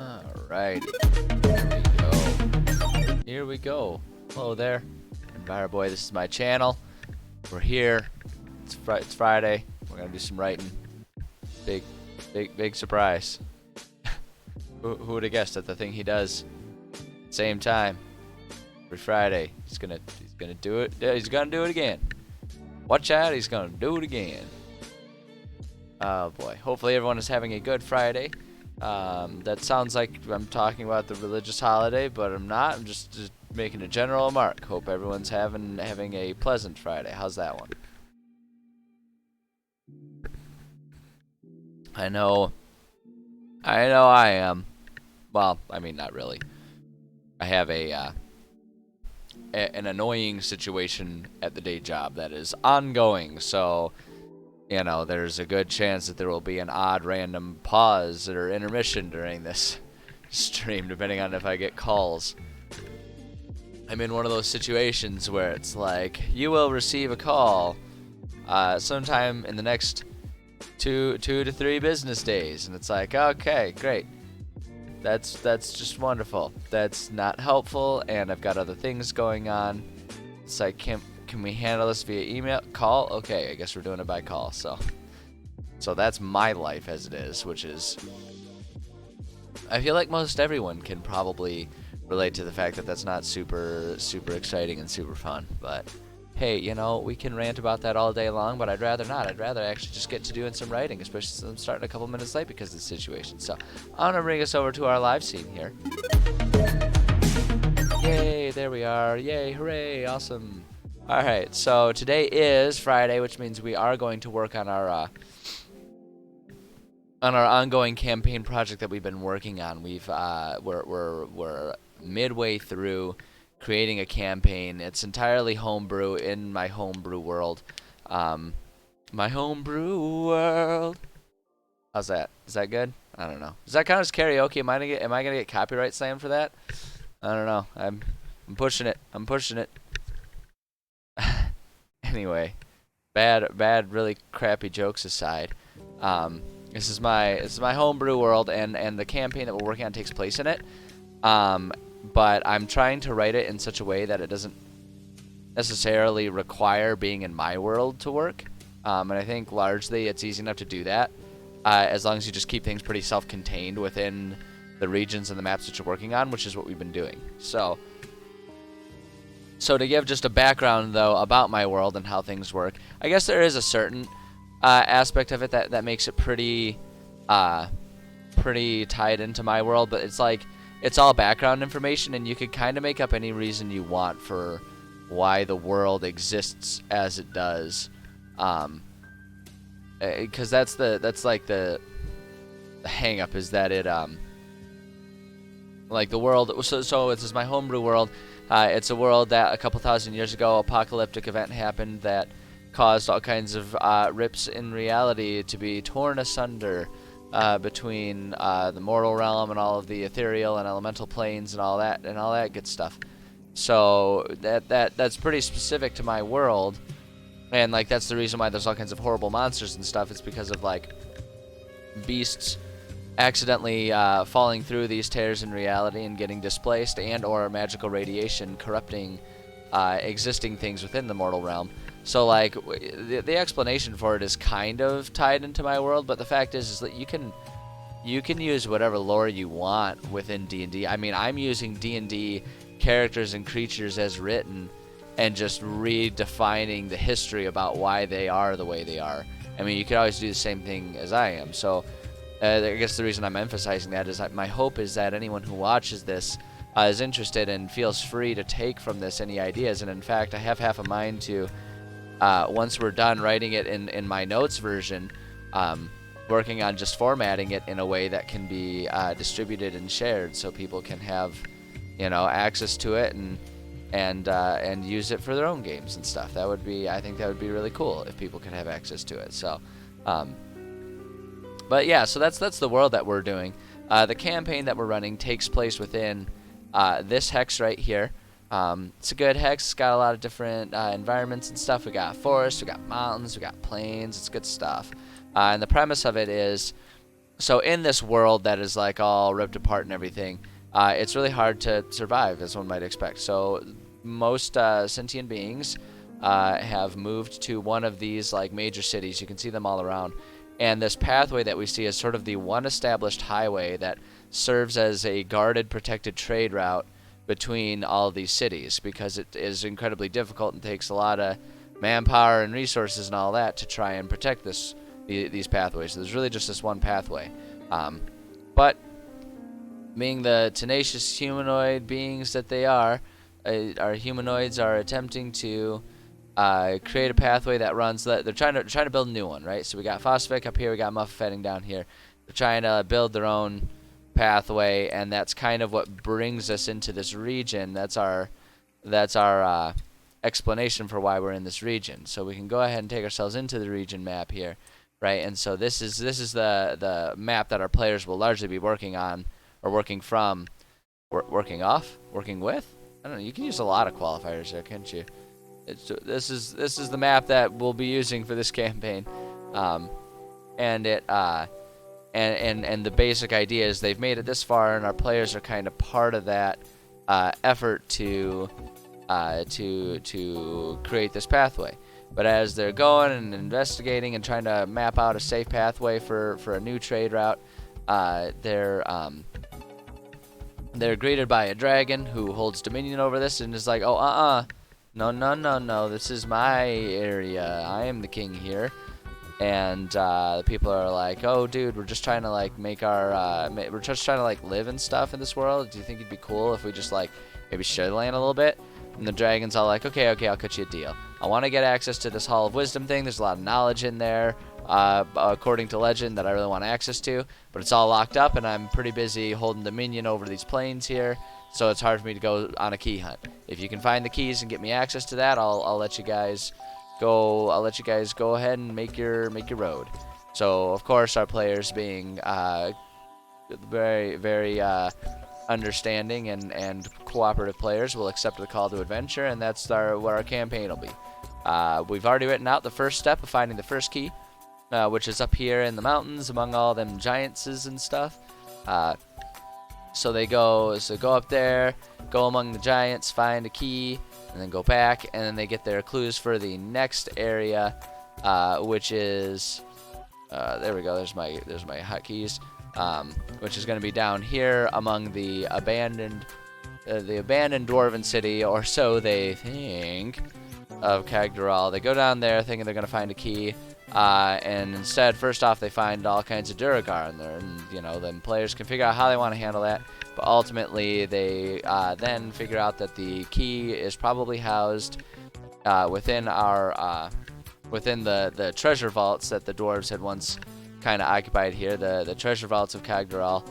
Alright, here we go. Here we go. Hello there, Boy. This is my channel. We're here. It's Friday. We're gonna do some writing. Big surprise. Who would have guessed that the thing he does same time every Friday? He's gonna do it. Yeah, he's gonna do it again. Watch out, he's gonna do it again. Oh boy. Hopefully everyone is having a good Friday. That sounds like I'm talking about the religious holiday, but I'm not. I'm just making a general remark. Hope everyone's having a pleasant Friday. How's that one? I know I am. Well, I mean, not really. I have an annoying situation at the day job that is ongoing, so you know, there's a good chance that there will be an odd random pause or intermission during this stream, depending on if I get calls. I'm in one of those situations where it's like, you will receive a call sometime in the next two to three business days, and it's like, okay, great. That's just wonderful. That's not helpful, and I've got other things going on. It's like, can we handle this via email? Call? Okay, I guess we're doing it by call. So that's my life as it is, which is, I feel like most everyone can probably relate to the fact that that's not super exciting and super fun. But hey, you know, we can rant about that all day long, but I'd rather not. I'd rather actually just get to doing some writing, especially since I'm starting a couple minutes late because of the situation. So I'm gonna bring us over to our live scene here. Yay, there we are. Yay, hooray, awesome. Alright, so today is Friday, which means we are going to work on our ongoing campaign project that we've been working on. We're midway through creating a campaign. It's entirely homebrew in my homebrew world. My homebrew world. How's that? Is that good? I don't know. Does that count as karaoke? Am I gonna get copyright slammed for that? I don't know. I'm pushing it. I'm pushing it. Anyway, bad, really crappy jokes aside, this is my homebrew world, and the campaign that we're working on takes place in it. But I'm trying to write it in such a way that it doesn't necessarily require being in my world to work. And I think largely it's easy enough to do that, as long as you just keep things pretty self-contained within the regions and the maps that you're working on, which is what we've been doing. So to give just a background, though, about my world and how things work, I guess there is a certain aspect of it that makes it pretty tied into my world, but it's like, it's all background information, and you could kind of make up any reason you want for why the world exists as it does, because that's like the hang up, is that it like the world. So this is my homebrew world. It's a world that a couple thousand years ago, apocalyptic event happened that caused all kinds of rips in reality to be torn asunder between the mortal realm and all of the ethereal and elemental planes and all that good stuff. So that's pretty specific to my world, and like that's the reason why there's all kinds of horrible monsters and stuff. It's because of like beasts accidentally falling through these tears in reality and getting displaced, and or magical radiation corrupting existing things within the mortal realm. So like the explanation for it is kind of tied into my world, but the fact is that you can use whatever lore you want within D&D. I mean, I'm using D&D characters and creatures as written and just redefining the history about why they are the way they are. I mean, you could always do the same thing as I am. So I guess the reason I'm emphasizing that is that my hope is that anyone who watches this is interested and feels free to take from this any ideas. And in fact, I have half a mind to, once we're done writing it in my notes version, working on just formatting it in a way that can be distributed and shared, so people can have, you know, access to it and use it for their own games and stuff. I think that would be really cool if people could have access to it. So. But yeah, so that's the world that we're doing. The campaign that we're running takes place within this hex right here. It's a good hex. It's got a lot of different environments and stuff. We got forests, we got mountains, we got plains. It's good stuff. And the premise of it is So in this world that is like all ripped apart and everything, it's really hard to survive, as one might expect. So most sentient beings have moved to one of these like major cities. You can see them all around. And this pathway that we see is sort of the one established highway that serves as a guarded, protected trade route between all of these cities, because it is incredibly difficult and takes a lot of manpower and resources and all that to try and protect these pathways. So there's really just this one pathway. But being the tenacious humanoid beings that they are, our humanoids are attempting to create a pathway that runs. They're trying to build a new one, right? So we got Phosphic up here, we got Muffetting down here. They're trying to build their own pathway, and that's kind of what brings us into this region. That's our explanation for why we're in this region. So we can go ahead and take ourselves into the region map here, right? And so this is the map that our players will largely be working on, or working from, working with. I don't know. You can use a lot of qualifiers there, can't you? This is the map that we'll be using for this campaign, and it and the basic idea is they've made it this far, and our players are kind of part of that effort to create this pathway. But as they're going and investigating and trying to map out a safe pathway for a new trade route, they're greeted by a dragon who holds dominion over this and is like, oh, no, this is my area. I am the king here. And the people are like, oh, dude, we're just trying to like we're just trying to like live and stuff in this world. Do you think it'd be cool if we just like maybe share the land a little bit? And the dragon's all like, okay, I'll cut you a deal. I want to get access to this Hall of Wisdom thing. There's a lot of knowledge in there, according to legend, that I really want access to. But it's all locked up, and I'm pretty busy holding dominion over these plains here, so it's hard for me to go on a key hunt. If you can find the keys and get me access to that, I'll let you guys go. I'll let you guys go ahead and make your road. So of course, our players, being very, very understanding and cooperative players, will accept the call to adventure, and that's where our campaign will be. We've already written out the first step of finding the first key, which is up here in the mountains among all them giantses and stuff. So go up there, go among the giants, find a key, and then go back, and then they get their clues for the next area, which is there we go. There's my hotkeys, which is going to be down here among the abandoned dwarven city, or so they think, of Kagdaral. They go down there thinking they're going to find a key, and instead, first off, they find all kinds of Duragar in there, and then players can figure out how they want to handle that. But ultimately, they then figure out that the key is probably housed within the treasure vaults that the dwarves had once kind of occupied here, the treasure vaults of Kagdaral.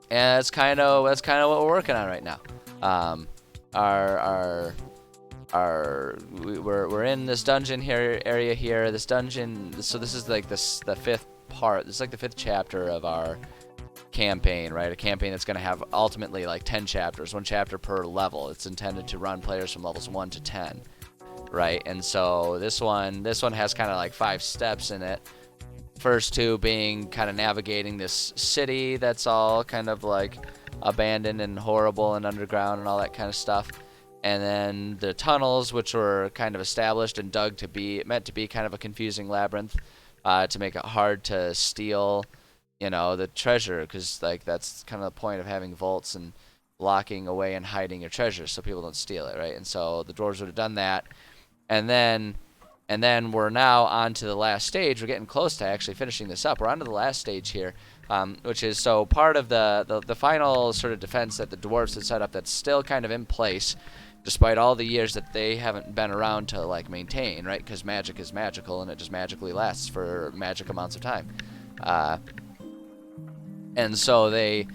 And that's kind of what we're working on right now. We're in this dungeon area here. This dungeon. So this is like the fifth part. This is like the fifth chapter of our campaign, right? A campaign that's going to have ultimately like 10 chapters, one chapter per level. It's intended to run players from levels 1 to 10, right? And so this one has kind of like 5 steps in it. First 2 being kind of navigating this city that's all kind of like abandoned and horrible and underground and all that kind of stuff. And then the tunnels, which were kind of established and meant to be kind of a confusing labyrinth, to make it hard to steal, the treasure, because like that's kind of the point of having vaults and locking away and hiding your treasure so people don't steal it, right? And so the dwarves would have done that, and then we're now on to the last stage. We're getting close to actually finishing this up. We're on to the last stage here, which is so part of the final sort of defense that the dwarves had set up that's still kind of in place, despite all the years that they haven't been around to like maintain, right? Because magic is magical, and it just magically lasts for magic amounts of time. And so they,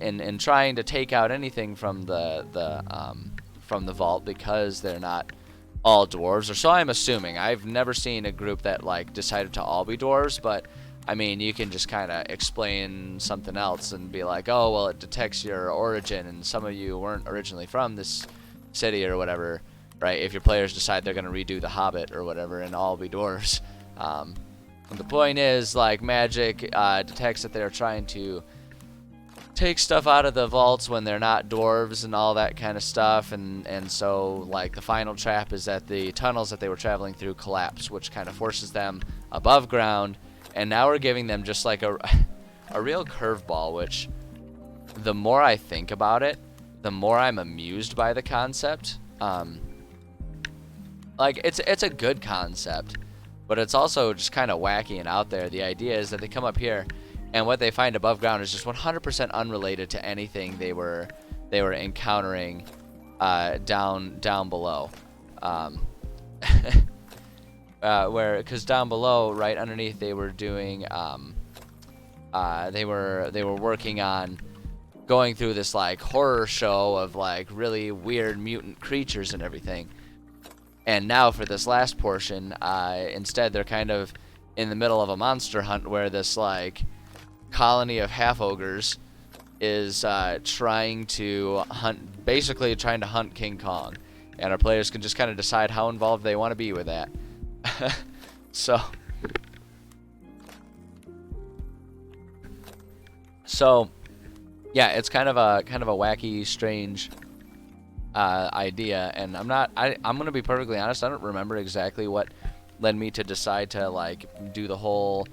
in trying to take out anything from the vault, because they're not all dwarves, or so I'm assuming. I've never seen a group that like decided to all be dwarves, but I mean, you can just kind of explain something else and be like, oh, well, it detects your origin, and some of you weren't originally from this city or whatever, right? If your players decide they're going to redo The Hobbit or whatever and all be dwarves. The point is, like, magic detects that they're trying to take stuff out of the vaults when they're not dwarves and all that kind of stuff, and so, like, the final trap is that the tunnels that they were traveling through collapse, which kind of forces them above ground, and now we're giving them just like a real curveball, which the more I think about it, the more I'm amused by the concept. Like, it's a good concept, but it's also just kind of wacky and out there. The idea is that they come up here, and what they find above ground is just 100% unrelated to anything they were encountering down below. Because down below, right underneath, they were doing they were working on going through this like horror show of like really weird mutant creatures and everything. And now for this last portion, instead they're kind of in the middle of a monster hunt where this like colony of half ogres is trying to hunt King Kong, and our players can just kind of decide how involved they want to be with that. so yeah, it's kind of a wacky, strange idea, and I'm gonna be perfectly honest, I don't remember exactly what led me to decide to like do the whole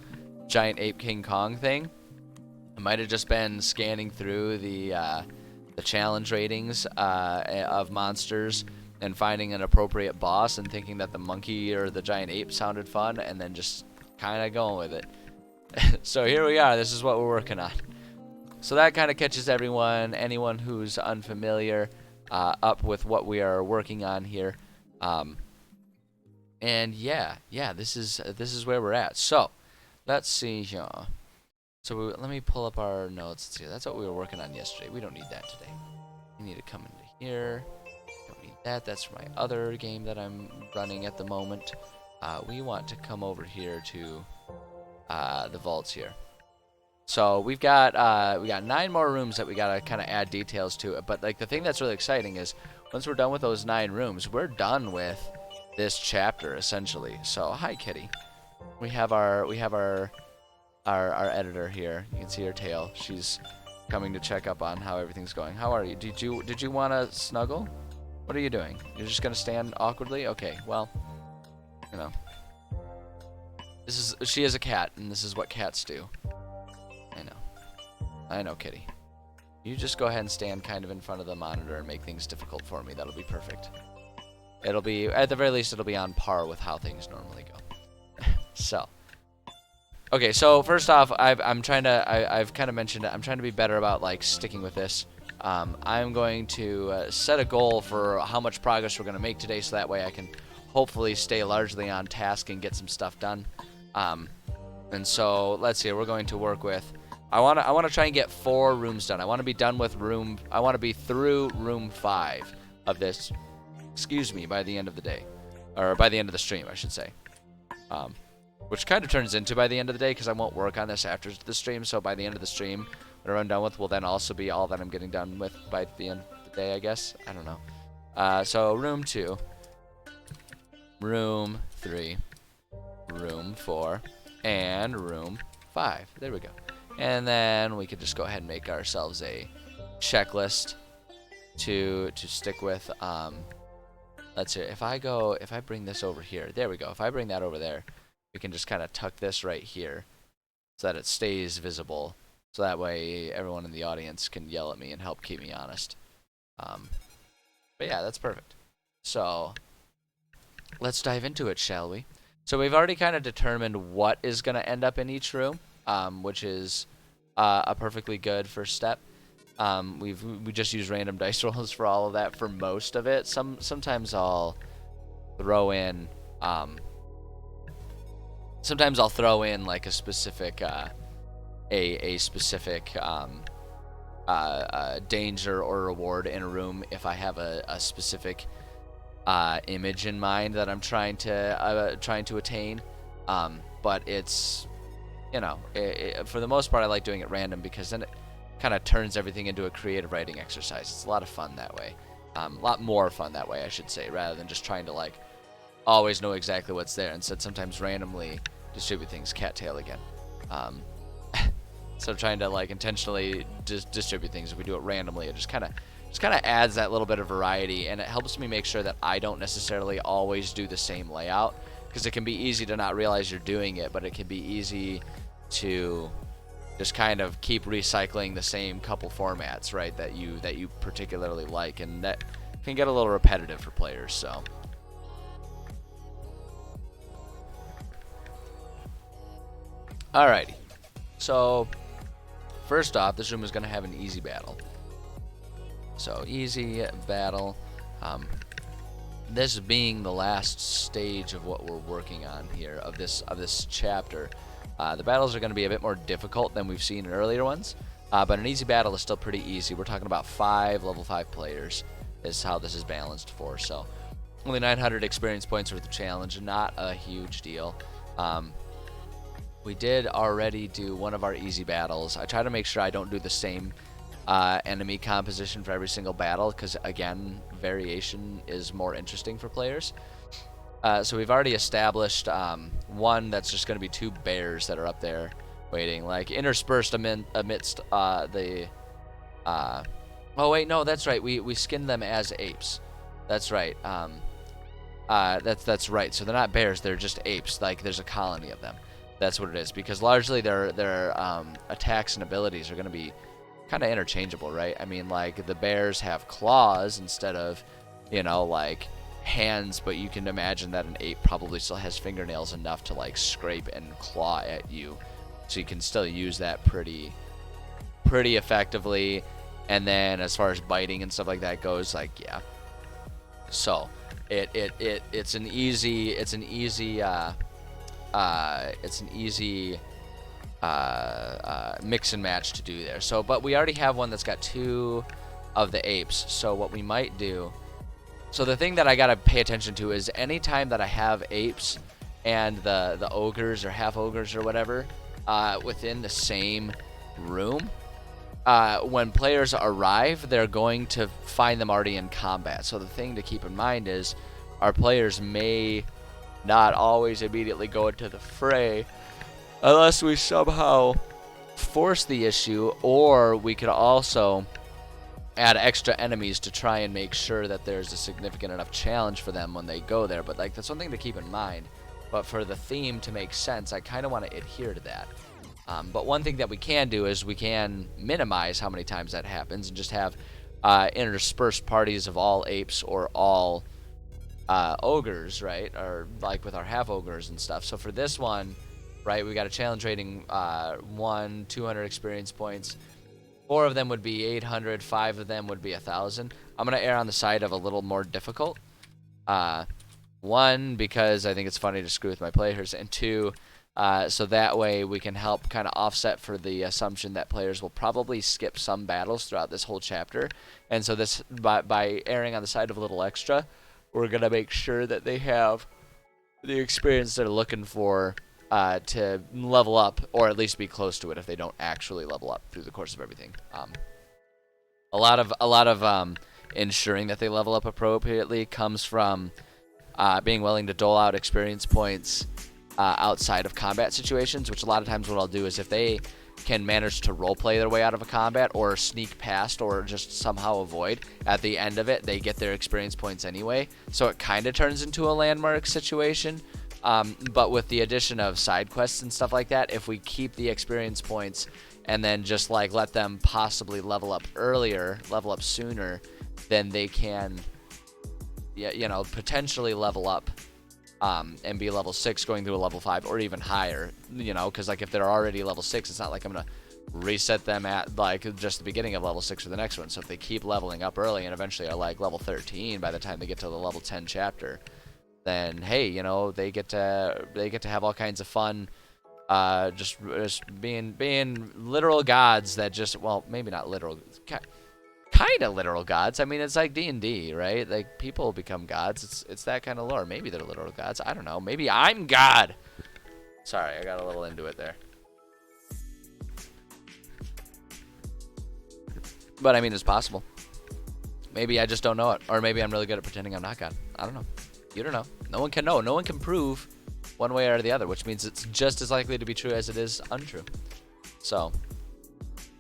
giant ape King Kong thing. It might have just been scanning through the challenge ratings of monsters and finding an appropriate boss and thinking that the monkey or the giant ape sounded fun, and then just kind of going with it. So here we are, this is what we're working on. So that kind of catches anyone who's unfamiliar, up with what we are working on here. And yeah, this is where we're at. So let's see here. So let me pull up our notes. Let's see, that's what we were working on yesterday. We don't need that today. We need to come into here. Don't need that. That's for my other game that I'm running at the moment. We want to come over here to the vaults here. So we got 9 more rooms that we gotta kind of add details to it. But like the thing that's really exciting is once we're done with those 9 rooms, we're done with this chapter essentially. So hi, Kitty. We have our editor here. You can see her tail. She's coming to check up on how everything's going. How are you? Did you want to snuggle? What are you doing? You're just gonna stand awkwardly? Okay. Well, you know, she is a cat, and this is what cats do. I know, Kitty. You just go ahead and stand kind of in front of the monitor and make things difficult for me. That'll be perfect. It'll be, at the very least, it'll be on par with how things normally go. So, okay. So first off, I've kind of mentioned it. I'm trying to be better about like sticking with this. I'm going to set a goal for how much progress we're going to make today, so that way I can hopefully stay largely on task and get some stuff done. And so let's see. We're going to work with. I want to try and get 4 rooms done. I want to be done with I want to be through room 5 of this. Excuse me, by the end of the day, or by the end of the stream, I should say. Which kind of turns into by the end of the day, because I won't work on this after the stream. So by the end of the stream, whatever I'm done with will then also be all that I'm getting done with by the end of the day, I guess. I don't know. So room 2, room 3, room 4, and room 5. There we go. And then we could just go ahead and make ourselves a checklist to stick with. Let's see. If I bring this over here, there we go. If I bring that over there, we can just kind of tuck this right here so that it stays visible. So that way everyone in the audience can yell at me and help keep me honest. But yeah, that's perfect. So let's dive into it, shall we? So we've already kind of determined what is going to end up in each room. Which is a perfectly good first step. We just use random dice rolls for all of that for most of it. Sometimes I'll throw in like a specific danger or reward in a room if I have a specific image in mind that I'm trying to attain. But it's, you know, for the most part, I like doing it random because then it kind of turns everything into a creative writing exercise. It's a lot of fun that way. A lot more fun that way, I should say, rather than just trying to like always know exactly what's there. Instead, sometimes randomly distribute things. Cattail again. So trying to like intentionally distribute things. If we do it randomly, it just kind of adds that little bit of variety, and it helps me make sure that I don't necessarily always do the same layout, because it can be easy to not realize you're doing it, but it can be easy to just kind of keep recycling the same couple formats, right, that you particularly like, and that can get a little repetitive for players. So alrighty, so first off, this room is going to have an easy battle. So easy battle. This being the last stage of what we're working on here of this chapter. The battles are going to be a bit more difficult than we've seen in earlier ones, but an easy battle is still pretty easy. We're talking about 5 level 5 players is how this is balanced for. So only 900 experience points worth of challenge, not a huge deal. We did already do one of our easy battles. I try to make sure I don't do the same enemy composition for every single battle, because again, variation is more interesting for players. So we've already established one that's just going to be 2 bears that are up there waiting, like interspersed amidst the oh wait, no, that's right, we skinned them as apes. That's right. That's right. So they're not bears, they're just apes. Like there's a colony of them. That's what it is, because largely their attacks and abilities are going to be kind of interchangeable, right? I mean, like the bears have claws instead of, you know, like hands, but you can imagine that an ape probably still has fingernails enough to like scrape and claw at you, so you can still use that pretty effectively. And then as far as biting and stuff like that goes, like, yeah, so it's an easy mix and match to do there. So, but we already have one that's got 2 of the apes. So what we might do, so the thing that I gotta pay attention to is anytime that I have apes and the ogres or half ogres or whatever within the same room, when players arrive, they're going to find them already in combat. So the thing to keep in mind is our players may not always immediately go into the fray unless we somehow force the issue, or we could also add extra enemies to try and make sure that there's a significant enough challenge for them when they go there. But like, that's one thing to keep in mind. But for the theme to make sense, I kind of want to adhere to that. But one thing that we can do is we can minimize how many times that happens and just have interspersed parties of all apes or all ogres, right? Or like with our half ogres and stuff. So for this one, right, we got a challenge rating 200 experience points. 4 of them would be 800, 5 of them would be 1,000. I'm gonna err on the side of a little more difficult. 1, because I think it's funny to screw with my players, and 2, so that way we can help kind of offset for the assumption that players will probably skip some battles throughout this whole chapter. And so this, by erring on the side of a little extra, we're gonna make sure that they have the experience they're looking for to level up, or at least be close to it if they don't actually level up through the course of everything. A lot of ensuring that they level up appropriately comes from being willing to dole out experience points outside of combat situations, which a lot of times what I'll do is if they can manage to roleplay their way out of a combat or sneak past or just somehow avoid, at the end of it they get their experience points anyway, so it kind of turns into a landmark situation. But with the addition of side quests and stuff like that, if we keep the experience points and then just like let them possibly level up earlier, level up sooner, then they can, you know, potentially level up and be level 6 going through a level 5 or even higher, you know, because like if they're already level 6, it's not like I'm gonna reset them at like just the beginning of level 6 for the next one. So if they keep leveling up early and eventually are like level 13 by the time they get to the level 10 chapter, then hey, you know, they get to have all kinds of fun, just being literal gods that just, well, maybe not literal, kind of literal gods. I mean, it's like D&D, right? Like people become gods. It's that kind of lore. Maybe they're literal gods. I don't know. Maybe I'm God. Sorry, I got a little into it there. But I mean, it's possible. Maybe I just don't know it, or maybe I'm really good at pretending I'm not God. I don't know. You don't know. No one can know. No one can prove one way or the other, which means it's just as likely to be true as it is untrue. So,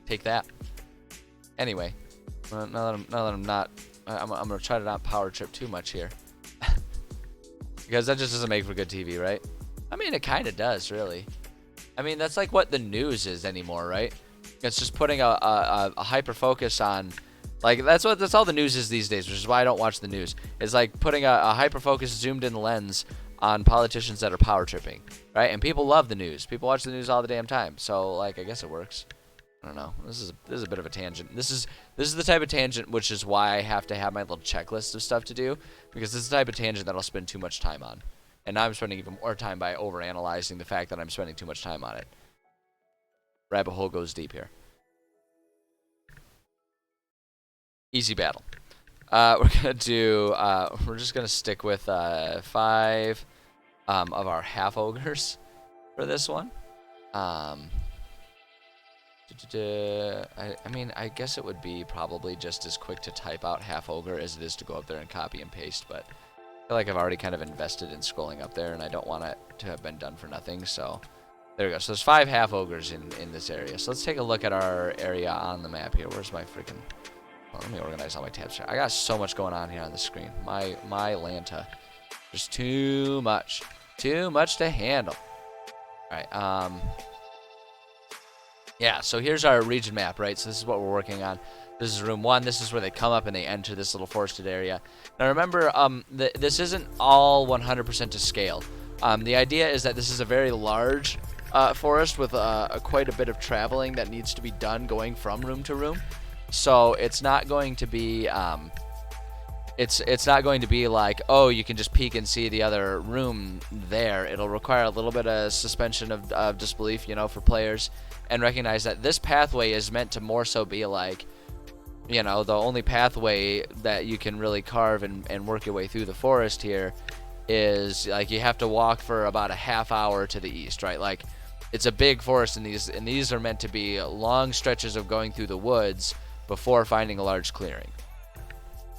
take that. Anyway, now that I'm not, I'm gonna try to not power trip too much here, because that just doesn't make for good TV, right? I mean, it kind of does, really. I mean, that's like what the news is anymore, right? It's just putting a hyper focus on, like, that's all the news is these days, which is why I don't watch the news. It's like putting a hyper focus, zoomed in lens on politicians that are power tripping, right? And people love the news. People watch the news all the damn time. So, like, I guess it works. I don't know. This is a bit of a tangent. This is the type of tangent, which is why I have to have my little checklist of stuff to do, because this is the type of tangent that I'll spend too much time on. And now I'm spending even more time by overanalyzing the fact that I'm spending too much time on it. Rabbit hole goes deep here. Easy battle. We're gonna do. We're just gonna stick with 5 of our half ogres for this one. I mean, I guess it would be probably just as quick to type out half ogre as it is to go up there and copy and paste, but I feel like I've already kind of invested in scrolling up there, and I don't want it to have been done for nothing, so there we go. So there's 5 half ogres in this area. So let's take a look at our area on the map here. Where's my freaking... Well, let me organize all my tabs here. I got so much going on here on the screen. My Lanta. There's too much. Too much to handle. Alright, yeah, so here's our region map, right? So this is what we're working on. This is room 1. This is where they come up and they enter this little forested area. Now remember, this isn't all 100% to scale. The idea is that this is a very large forest with quite a bit of traveling that needs to be done going from room to room. So it's not going to be it's not going to be like, oh, you can just peek and see the other room there. It'll require a little bit of suspension of disbelief, you know, for players, and recognize that this pathway is meant to more so be like, you know, the only pathway that you can really carve and work your way through the forest here is, like, you have to walk for about a half hour to the east, right? Like, it's a big forest, and these are meant to be long stretches of going through the woods before finding a large clearing.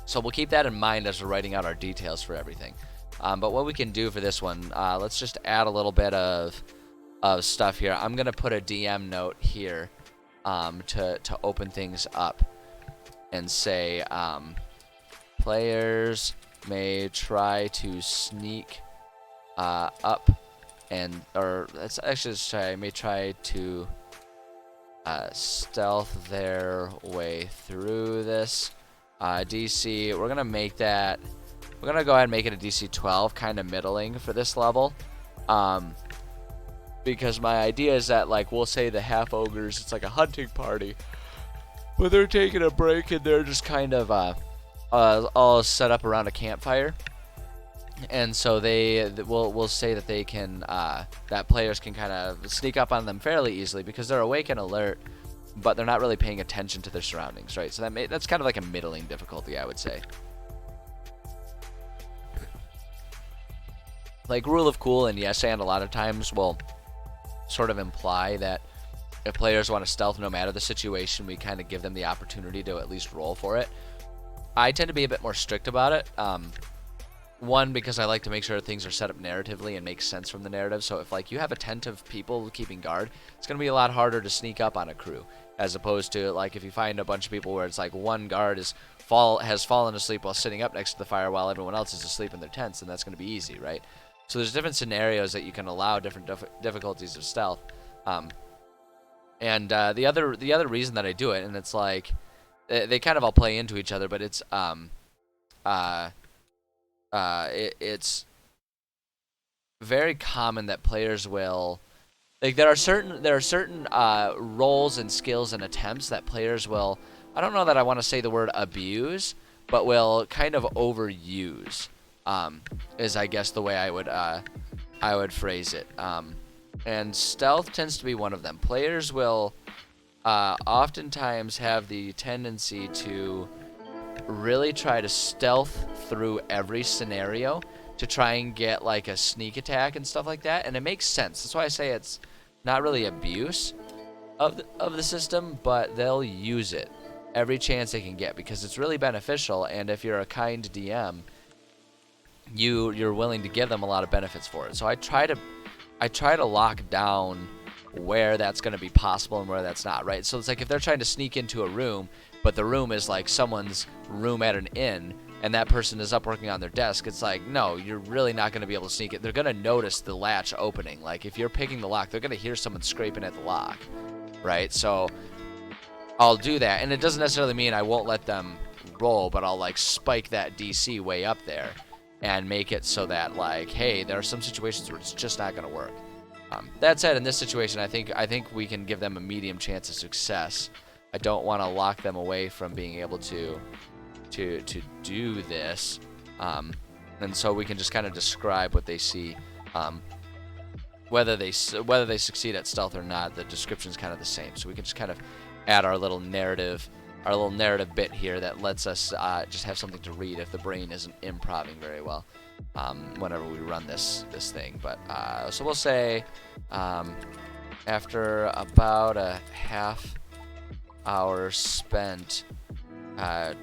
So we'll keep that in mind as we're writing out our details for everything. But what we can do for this one, let's just add a little bit of stuff here. I'm gonna put a DM note here to open things up and say players may try to sneak up, or let's actually say may try to stealth their way through this. DC, we're gonna make that, we're gonna go ahead and make it a DC 12, kind of middling for this level, because my idea is that, like, we'll say the half ogres, it's like a hunting party, but they're taking a break and they're just kind of all set up around a campfire, and so we'll say that they can that players can kind of sneak up on them fairly easily because they're awake and alert, but they're not really paying attention to their surroundings, right? So that's kind of like a middling difficulty, I would say. Like, rule of cool and yes and a lot of times will sort of imply that if players want to stealth no matter the situation, we kind of give them the opportunity to at least roll for it. I tend to be a bit more strict about it. One, because I like to make sure things are set up narratively and make sense from the narrative. So if, like, you have a tent of people keeping guard, it's going to be a lot harder to sneak up on a crew, as opposed to, like, if you find a bunch of people where it's like one guard has fallen asleep while sitting up next to the fire while everyone else is asleep in their tents, and that's going to be easy, right? So there's different scenarios that you can allow different difficulties of stealth. The other reason that I do it, and it's like they kind of all play into each other, but it's it's very common that players will, like, there are certain roles and skills and attempts that players will, I don't know that I want to say the word abuse, but will kind of overuse, is I guess the way I would phrase it. And stealth tends to be one of them. Players will oftentimes have the tendency to really try to stealth through every scenario to try and get, like, a sneak attack and stuff like that, and it makes sense. That's why I say it's not really abuse of the system, but they'll use it every chance they can get because it's really beneficial. And if you're a kind DM, you're willing to give them a lot of benefits for it. So I try to lock down where that's going to be possible and where that's not, right? So it's like if they're trying to sneak into a room, but the room is like someone's room at an inn, and that person is up working on their desk, it's like, no, you're really not going to be able to sneak it. They're going to notice the latch opening. Like if you're picking the lock, they're going to hear someone scraping at the lock, right? So I'll do that, and it doesn't necessarily mean I won't let them roll, but I'll like spike that DC way up there and make it so that like, hey, there are some situations where it's just not going to work. That said, in this situation, I think we can give them a medium chance of success. I don't want to lock them away from being able to do this, and so we can just kind of describe what they see. Whether they succeed at stealth or not, the description's kind of the same. So we can just kind of add our little narrative bit here that lets us just have something to read if the brain isn't improving very well whenever we run this thing. But so we'll say after about a half hour spent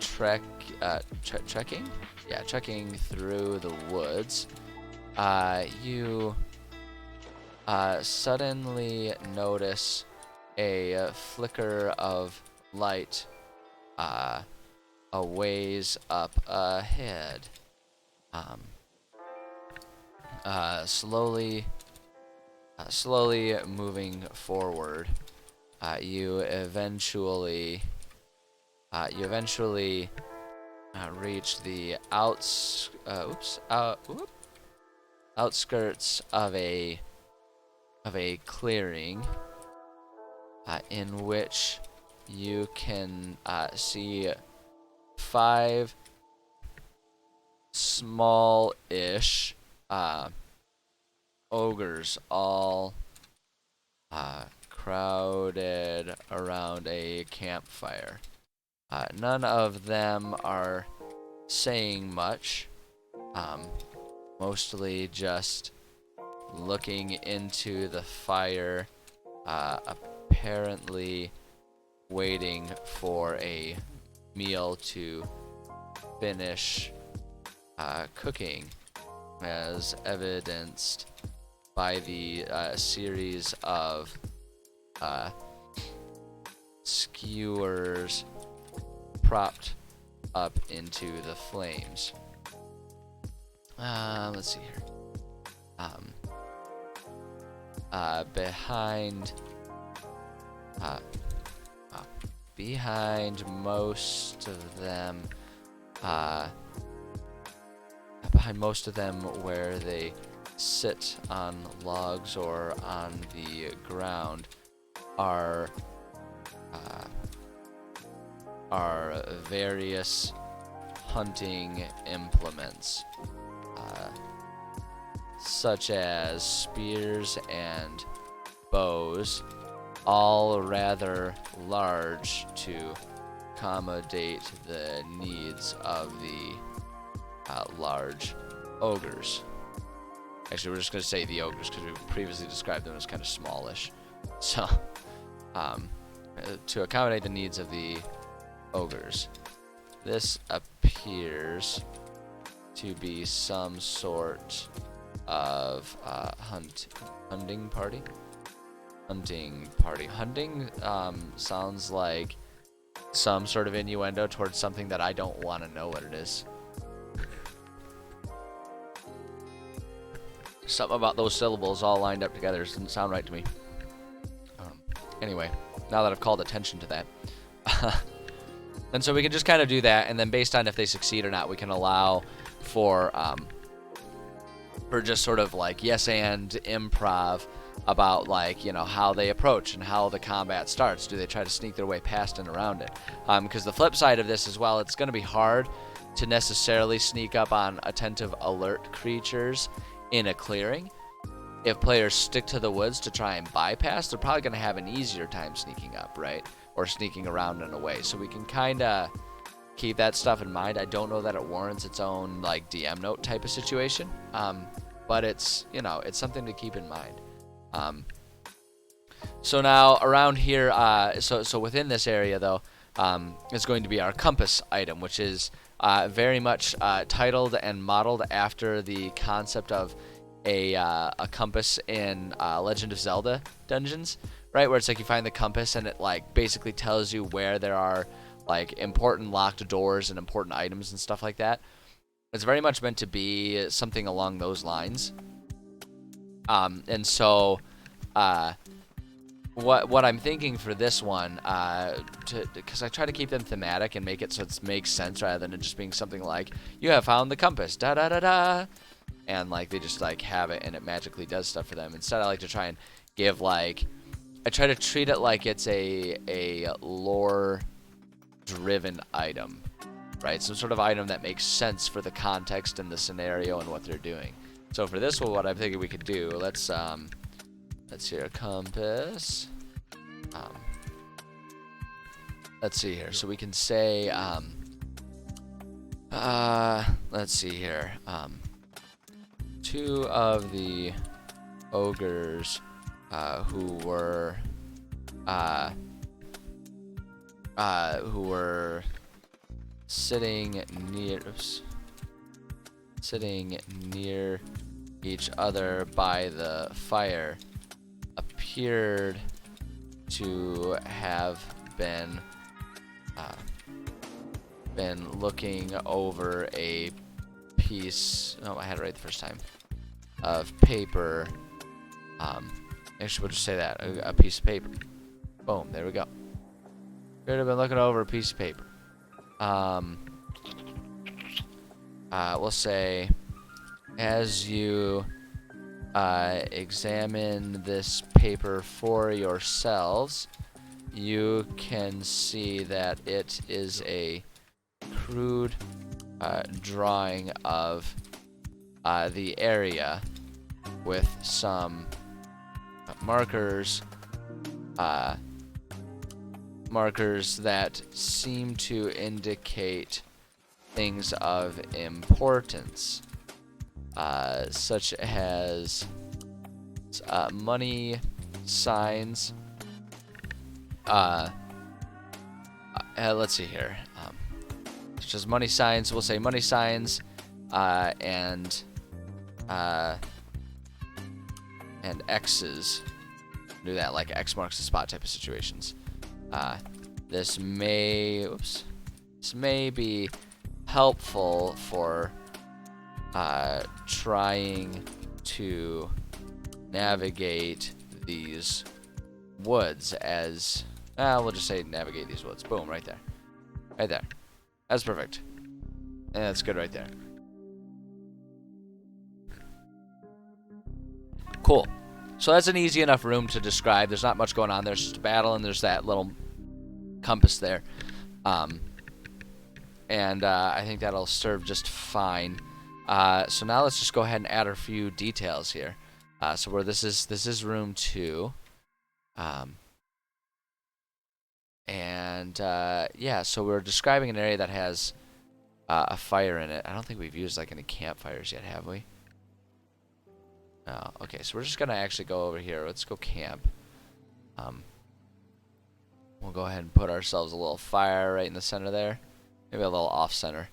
trekking through the woods, you suddenly notice a flicker of light a ways up ahead. Slowly moving forward, you eventually reach the outskirts of a clearing, in which you can see 5 small-ish ogres, all crowded around a campfire. None of them are saying much, mostly just looking into the fire, apparently waiting for a meal to finish cooking, as evidenced by the series of skewers propped up into the flames. Let's see here. Behind most of them, where they sit on logs or on the ground, are various hunting implements, such as spears and bows, all rather large to accommodate the needs of the large ogres. Actually, we're just going to say the ogres because we previously described them as kind of smallish. So, to accommodate the needs of the ogres. This appears to be some sort of hunting party. Hunting sounds like some sort of innuendo towards something that I don't want to know what it is. Something about those syllables all lined up together doesn't sound right to me. Anyway, now that I've called attention to that. And so we can just kind of do that, and then based on if they succeed or not, we can allow for just sort of like yes and improv about, like, you know, how they approach and how the combat starts. Do they try to sneak their way past and around it? Because the flip side of this as well, it's going to be hard to necessarily sneak up on attentive, alert creatures in a clearing. If players stick to the woods to try and bypass, they're probably going to have an easier time sneaking up, right? Or sneaking around in a way. So we can kind of keep that stuff in mind. I don't know that it warrants its own, like, DM note type of situation. But it's, you know, it's something to keep in mind. So now around here, so within this area though, is going to be our compass item, which is very much titled and modeled after the concept of a compass in Legend of Zelda dungeons, right? Where it's like you find the compass and it like basically tells you where there are like important locked doors and important items and stuff like that. It's very much meant to be something along those lines. And so what I'm thinking for this one, because I try to keep them thematic and make it so it makes sense rather than it just being something like, you have found the compass, da da da da, and like they just like have it and it magically does stuff for them. Instead, I like to try and give like, I try to treat it like it's a lore driven item, right? Some sort of item that makes sense for the context and the scenario and what they're doing. So for this one, what I'm thinking we could do, let's see here, compass. Let's see here. So we can say, let's see here. Two of the ogres who were sitting near each other by the fire appeared to have been looking over a piece, oh, I had it right the first time, of paper. Actually, we'll just say that, a piece of paper. Boom, there we go. Could have been looking over a piece of paper. We'll say, as you examine this paper for yourselves, you can see that it is a crude drawing of the area with some markers that seem to indicate things of importance, such as money signs. Let's see here. Such as money signs. We'll say money signs, and X's. Do that like X marks the spot type of situations. This may be helpful for trying to navigate these woods as we'll just say navigate these woods. Boom, right there. Right there. That's perfect. And that's good right there. Cool. So that's an easy enough room to describe. There's not much going on. There's just a battle and there's that little compass there. And I think that'll serve just fine. So now let's just go ahead and add a few details here. So where this is room 2. Yeah, so we're describing an area that has a fire in it. I don't think we've used like any campfires yet, have we? No. Okay, so we're just gonna actually go over here. Let's go camp. We'll go ahead and put ourselves a little fire right in the center there. Maybe a little off center.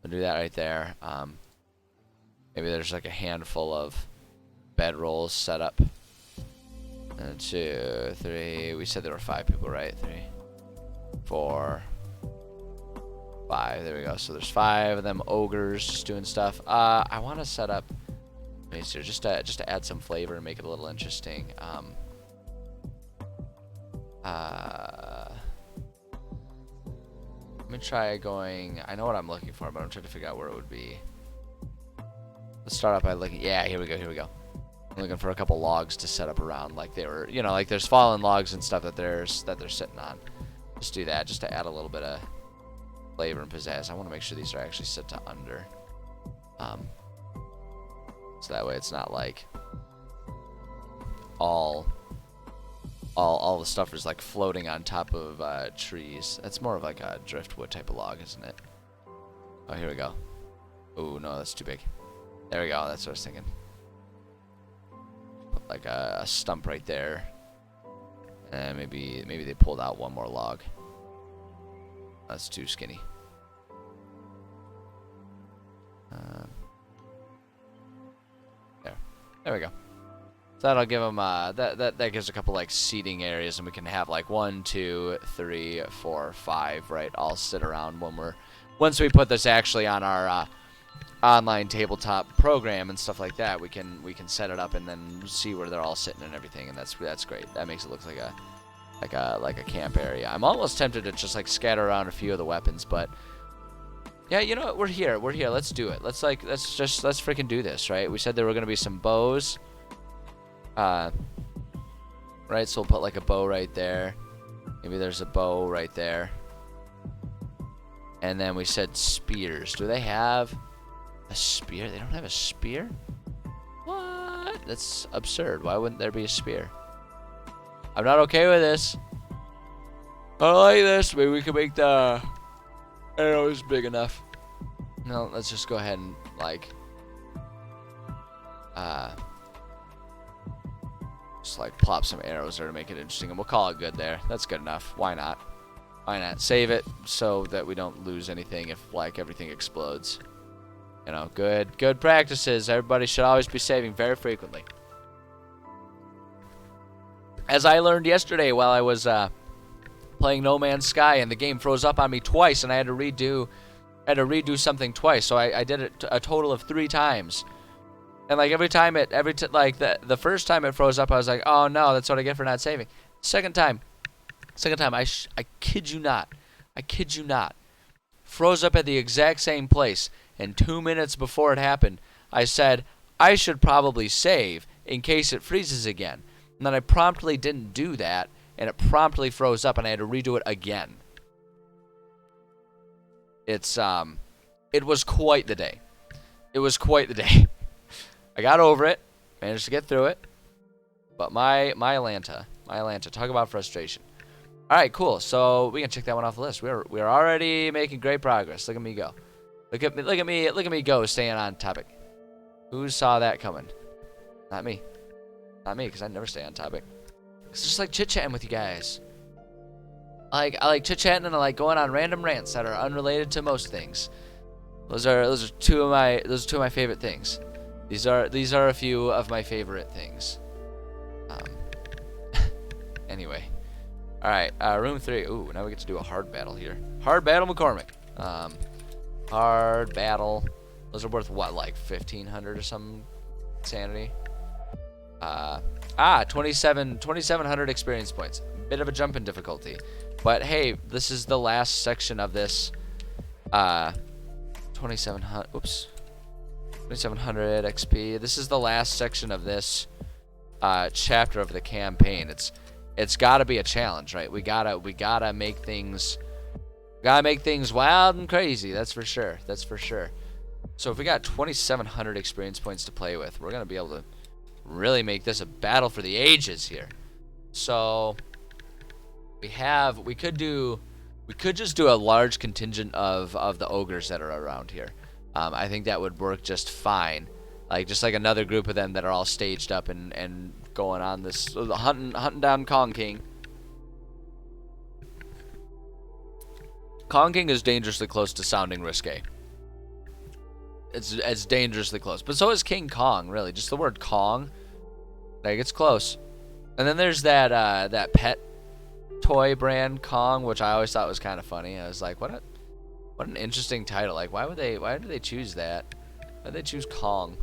We'll do that right there. Maybe there's like a handful of bedrolls set up. 1, 2, 3. We said there were 5 people, right? 3, 4, 5. There we go. So there's 5 of them ogres just doing stuff. I want to set up. Let me see, just to add some flavor and make it a little interesting. Let me try going. I know what I'm looking for, but I'm trying to figure out where it would be. Let's start off by looking. Yeah, here we go. I'm looking for a couple logs to set up around, like they were, like there's fallen logs and stuff that they're sitting on. Just do that, just to add a little bit of flavor and pizzazz. I want to make sure these are actually set to under. So that way it's not like all the stuff is like floating on top of trees. That's more of like a driftwood type of log, isn't it? Oh, here we go. Oh no, that's too big. There we go. That's what I was thinking. Put like a stump right there, and maybe they pulled out one more log. That's too skinny. There we go. So that'll give them that gives a couple like seating areas, and we can have like 1, 2, 3, 4, 5, right, all sit around once we put this actually on our online tabletop program and stuff like that. We can set it up and then see where they're all sitting and everything, and that's great. That makes it look like a camp area. I'm almost tempted to just like scatter around a few of the weapons, but yeah, you know what? We're here. Let's do it. Let's freaking do this, right? We said there were gonna be some bows. Right, so we'll put like a bow right there. Maybe there's a bow right there. And then we said spears. Do they have a spear? They don't have a spear? What? That's absurd. Why wouldn't there be a spear? I'm not okay with this. I don't like this. Maybe we can make the arrows big enough. No, let's just go ahead and like just like plop some arrows there to make it interesting, and we'll call it good there. That's good enough. Why not? Why not? Save it so that we don't lose anything if like everything explodes. You know, good practices. Everybody should always be saving very frequently. As I learned yesterday while I was playing No Man's Sky, and the game froze up on me twice, and I had to redo something twice. So I did it a total of 3 times. And like the first time it froze up, I was like, oh no, that's what I get for not saving. Second time, I kid you not, froze up at the exact same place. And 2 minutes before it happened, I said I should probably save in case it freezes again. And then I promptly didn't do that, and it promptly froze up, and I had to redo it again. It was quite the day. I got over it, managed to get through it, but my Atlanta, talk about frustration. All right, cool. So we can check that one off the list. We're already making great progress. Look at me go. Look at me go, staying on topic. Who saw that coming? Not me, because I never stay on topic. It's just like chit-chatting with you guys. I like chit-chatting, and I like going on random rants that are unrelated to most things. Those are two of my favorite things. These are a few of my favorite things. Anyway, all right. Room 3. Ooh, now we get to do a hard battle here. Hard battle, McCormick. Hard battle. Those are worth what, like 1,500 or some sanity? 2,700 experience points. Bit of a jump in difficulty, but hey, this is the last section of this. 2,700. Oops. 2,700 XP. This is the last section of this chapter of the campaign. It's got to be a challenge, right? We gotta make things wild and crazy. That's for sure. So if we got 2,700 experience points to play with, we're gonna be able to really make this a battle for the ages here. So we could just do a large contingent of the ogres that are around here. I think that would work just fine. Like just like another group of them that are all staged up and going on this hunting down Kong King. Kong King is dangerously close to sounding risque. It's dangerously close, but so is King Kong. Really, just the word Kong, like it's close. And then there's that pet toy brand Kong, which I always thought was kind of funny. I was like, what an interesting title. Like, why did they choose that? Why did they choose Kong?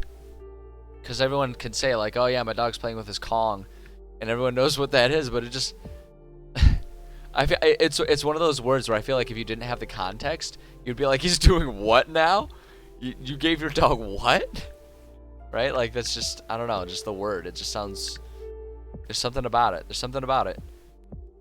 Because everyone can say like, oh yeah, my dog's playing with his Kong, and everyone knows what that is. But it just, it's one of those words where I feel like if you didn't have the context, you'd be like, he's doing what now? You gave your dog what? Right? Like that's just, I don't know, just the word. It just sounds. There's something about it.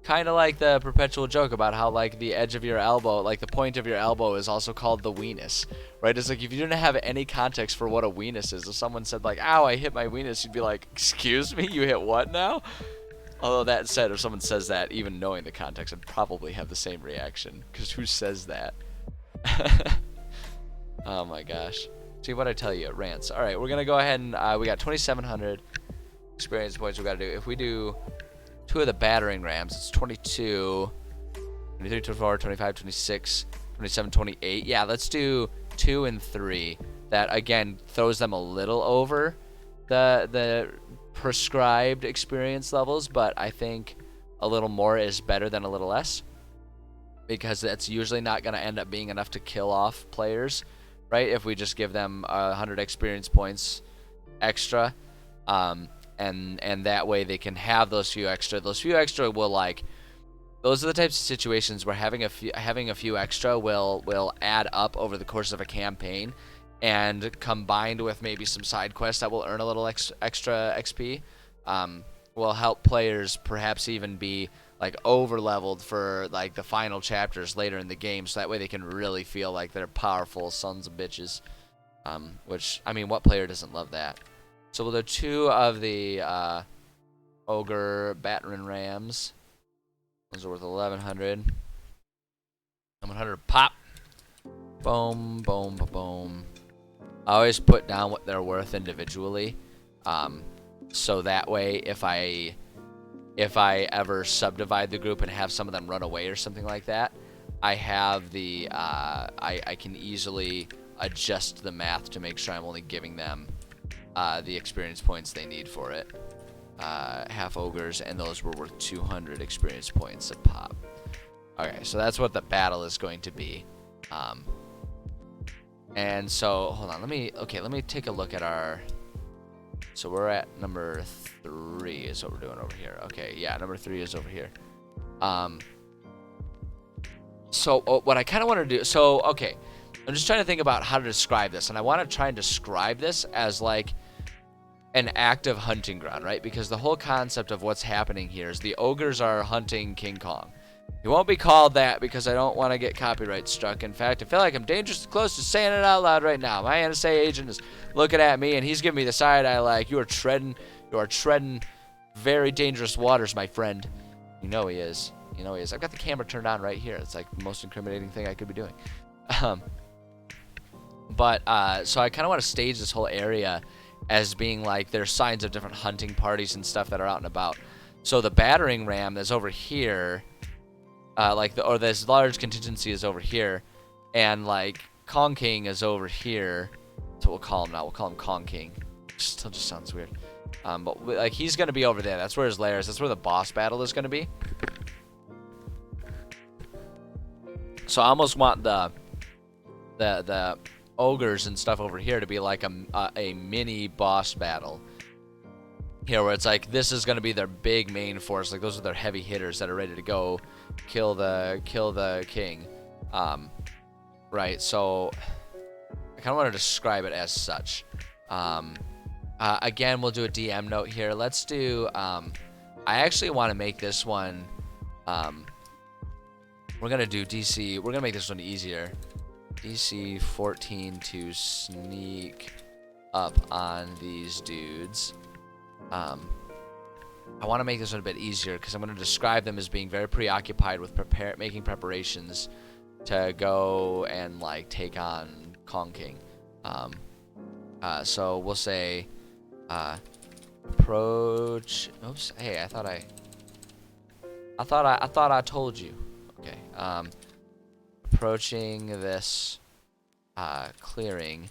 Kind of like the perpetual joke about how like the edge of your elbow, like the point of your elbow is also called the weenus, right? It's like if you didn't have any context for what a weenus is, if someone said like, ow, I hit my weenus, you'd be like, excuse me, you hit what now? Although that said, if someone says that, even knowing the context, I'd probably have the same reaction, because who says that? Oh my gosh. See what I tell you, rants. All right, we're going to go ahead and we got 2,700 experience points we got to do. If we do 2 of the battering rams, it's 22, 23, 24, 25, 26, 27, 28. Yeah, let's do 2 and 3. that again throws them a little over the prescribed experience levels, but I think a little more is better than a little less, because that's usually not going to end up being enough to kill off players, right? If we just give them 100 experience points extra, and that way they can have those few extra. Those few extra will, like, those are the types of situations where having a few extra will add up over the course of a campaign, and combined with maybe some side quests that will earn a little extra XP, will help players perhaps even be like over leveled for like the final chapters later in the game, so that way they can really feel like they're powerful sons of bitches. Which, I mean, what player doesn't love that? So we'll do 2 of the ogre battering rams. Those are worth 1100. 100 pop. Boom, boom, boom. I always put down what they're worth individually, so that way if I ever subdivide the group and have some of them run away or something like that, I have the I can easily adjust the math to make sure I'm only giving them the experience points they need for it. Half ogres, and those were worth 200 experience points a pop. Okay, so that's what the battle is going to be. And so, hold on, let me take a look at our, so we're at number 3 is what we're doing over here. Okay, yeah, number 3 is over here. So what I kind of want to do, so, okay, I'm just trying to think about how to describe this, and I want to try and describe this as like an active hunting ground, right? Because the whole concept of what's happening here is the ogres are hunting King Kong. It won't be called that because I don't want to get copyright struck. In fact, I feel like I'm dangerously close to saying it out loud right now. My NSA agent is looking at me, and he's giving me the side eye like, you are treading very dangerous waters, my friend. You know he is. You know he is. I've got the camera turned on right here. It's like the most incriminating thing I could be doing. So I kind of want to stage this whole area as being like there's signs of different hunting parties and stuff that are out and about. So the battering ram that's over here, or this large contingency is over here, and like Kong King is over here. That's what we'll call him now. We'll call him Kong King. Still just sounds weird. But like he's gonna be over there. That's where his lair is. That's where the boss battle is gonna be. So I almost want the ogres and stuff over here to be like a mini boss battle here, where it's like this is going to be their big main force, like those are their heavy hitters that are ready to go kill the king, right? So I kind of want to describe it as such. Again, we'll do a DM note here. Let's do I actually want to make this one we're gonna do DC, we're gonna make this one easier. DC 14 to sneak up on these dudes. I want to make this one a bit easier because I'm going to describe them as being very preoccupied with making preparations to go and like take on Kong King. So we'll say approach. Oops. Hey, I thought I told you. Okay. Approaching this clearing,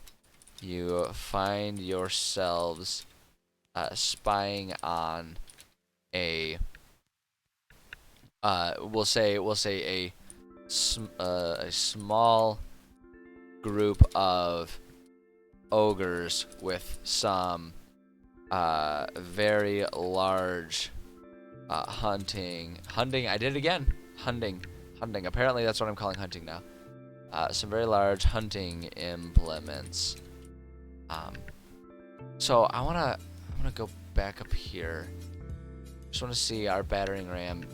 you find yourselves spying on a we'll say a small group of ogres with some very large hunting. I did it again. Hunting. Apparently that's what I'm calling hunting now. Some very large hunting implements. So I wanna go back up here. Just wanna see our battering ram.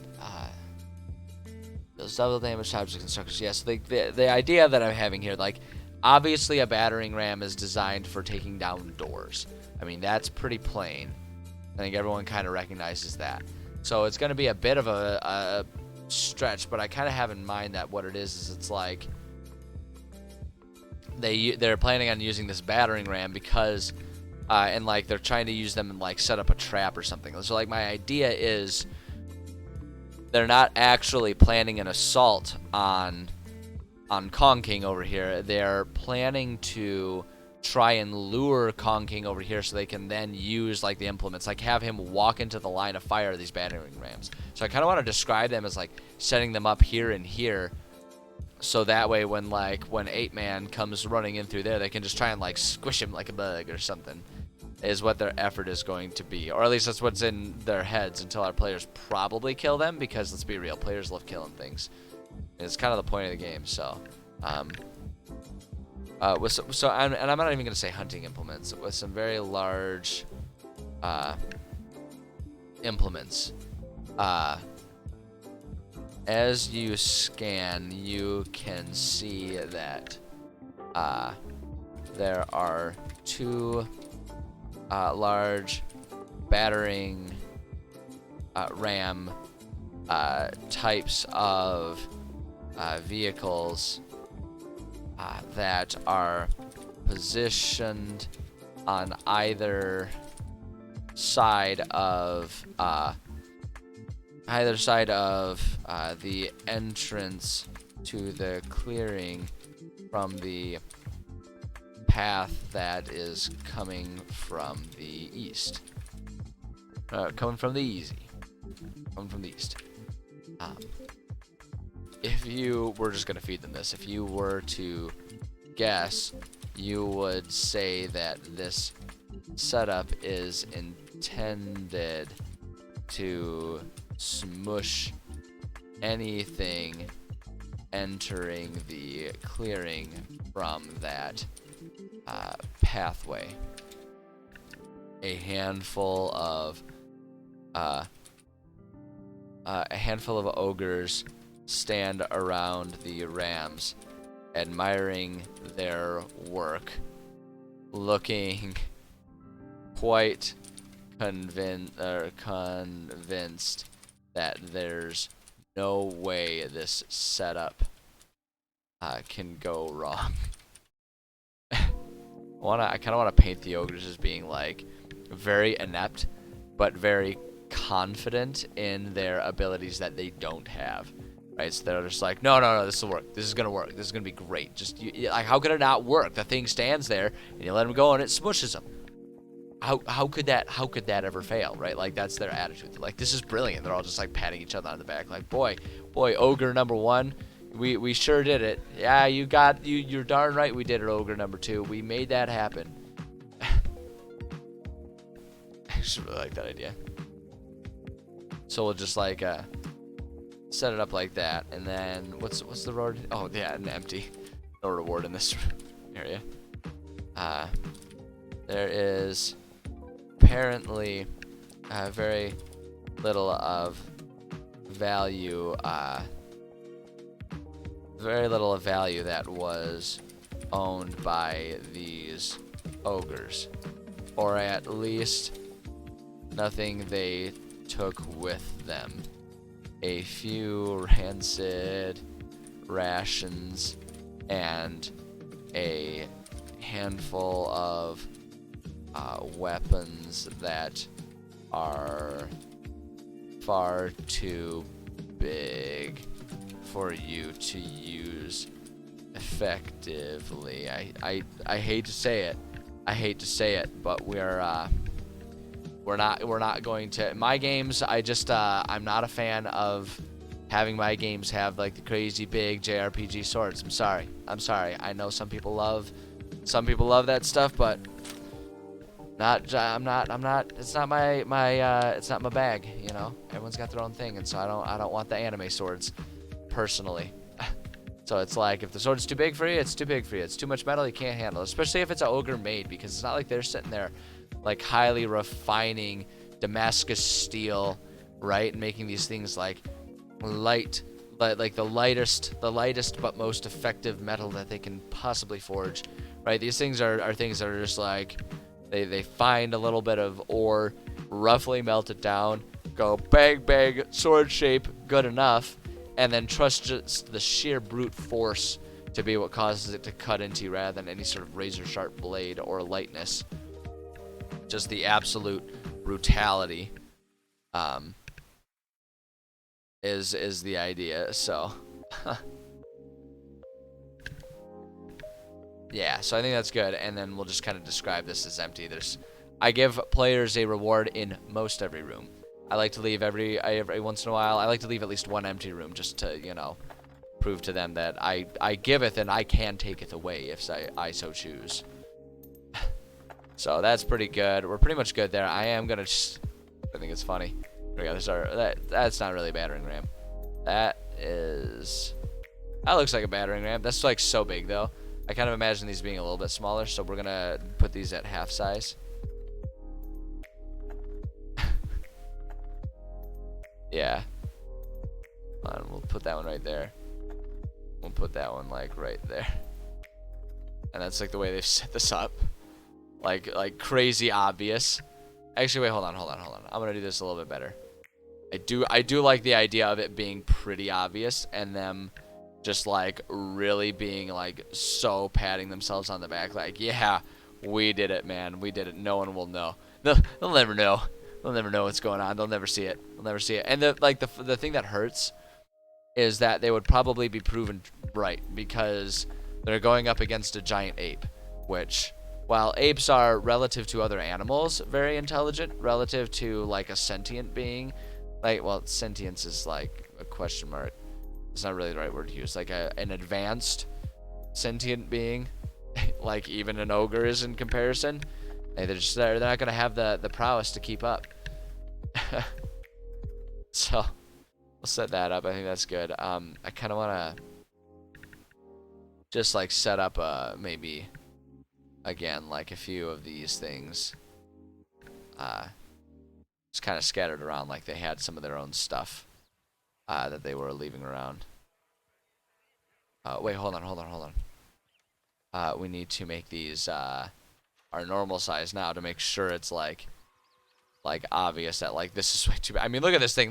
Those double damage types of constructors. Yes, the idea that I'm having here, like, obviously a battering ram is designed for taking down doors. I mean, that's pretty plain. I think everyone kind of recognizes that. So it's gonna be a bit of a stretch, but I kind of have in mind that what it is it's like they're planning on using this battering ram because and like they're trying to use them and like set up a trap or something. So like my idea is they're not actually planning an assault on Kong King over here. They're planning to try and lure Kong King over here so they can then use like the implements, like have him walk into the line of fire of these battering rams. So I kind of want to describe them as like setting them up here and here, so that way when 8-man comes running in through there, they can just try and like squish him like a bug or something, is what their effort is going to be, or at least that's what's in their heads, until our players probably kill them, because let's be real, players love killing things. It's kind of the point of the game. So I'm not even gonna say hunting implements, with some very large implements. As you scan, you can see that there are 2 large battering ram types of vehicles that are positioned on either side of the entrance to the clearing from the path that is coming from the east. Coming from the east. If you were just gonna feed them this, if you were to guess, you would say that this setup is intended to smush anything entering the clearing from that pathway. A handful of ogres stand around the rams, admiring their work, looking quite convinced that there's no way this setup can go wrong. I kind of want to paint the ogres as being like very inept, but very confident in their abilities that they don't have. Right? So they're just like, no, this will work. This is gonna work. This is gonna be great. Just like, how could it not work? The thing stands there, and you let them go, and it smushes them. How could that ever fail? Right? Like, that's their attitude. Like, this is brilliant. They're all just like patting each other on the back, like, boy, ogre number 1. We sure did it. Yeah, you're darn right we did it, ogre number 2. We made that happen. I actually really like that idea. So we'll just like set it up like that, and then what's the reward? Oh yeah, an empty. No reward in this area. There is apparently very little of value. Very little of value that was owned by these ogres, or at least nothing they took with them. A few rancid rations and a handful of weapons that are far too big for you to use effectively. I hate to say it. But we're not going to. My games, I'm not a fan of having my games have like the crazy big JRPG swords. I'm sorry. I know some people love that stuff, but I'm not. It's not my bag. You know, everyone's got their own thing, and so I don't want the anime swords, personally. So it's like, if the sword's too big for you, it's too big for you. It's too much metal, you can't handle it. Especially if it's an ogre made, because it's not like they're sitting there like highly refining Damascus steel, right, and making these things like light, like the lightest but most effective metal that they can possibly forge, right? These things are things that are just like, they find a little bit of ore, roughly melt it down, go bang, sword shape, good enough, and then trust just the sheer brute force to be what causes it to cut into you, rather than any sort of razor sharp blade or lightness. Just the absolute brutality is the idea. So Yeah, so I think that's good, and then we'll just kind of describe this as empty. I give players a reward in most every room. I like to leave every once in a while. I like to leave at least one empty room just to, prove to them that I giveth and I can taketh away if I so choose. So that's pretty good. We're pretty much good there. I am gonna I think it's funny. Here we go. That's not really a battering ram. That looks like a battering ram. That's like so big though. I kind of imagine these being a little bit smaller, so we're gonna put these at half size. Yeah. We'll put that one right there. We'll put that one like right there. And that's like the way they've set this up. Like crazy obvious. Actually, wait, hold on. I'm gonna do this a little bit better. I do like the idea of it being pretty obvious and them just like really being like so patting themselves on the back, like, yeah, we did it, man, we did it. No one will know. They'll never know. They'll never know what's going on. They'll never see it. They'll never see it. And the thing that hurts is that they would probably be proven right because they're going up against a giant ape, which, while apes are relative to other animals very intelligent, relative to like a sentient being, like, well, sentience is like a question mark. It's not really the right word to use. Like an advanced sentient being, like even an ogre is in comparison. They're not gonna have the prowess to keep up. So we'll set that up. I think that's good. I kind of wanna just like set up maybe again like a few of these things. Just kind of scattered around like they had some of their own stuff that they were leaving around. Wait, hold on. We need to make these our normal size now to make sure it's like obvious that like this is way too big. I mean, look at this thing.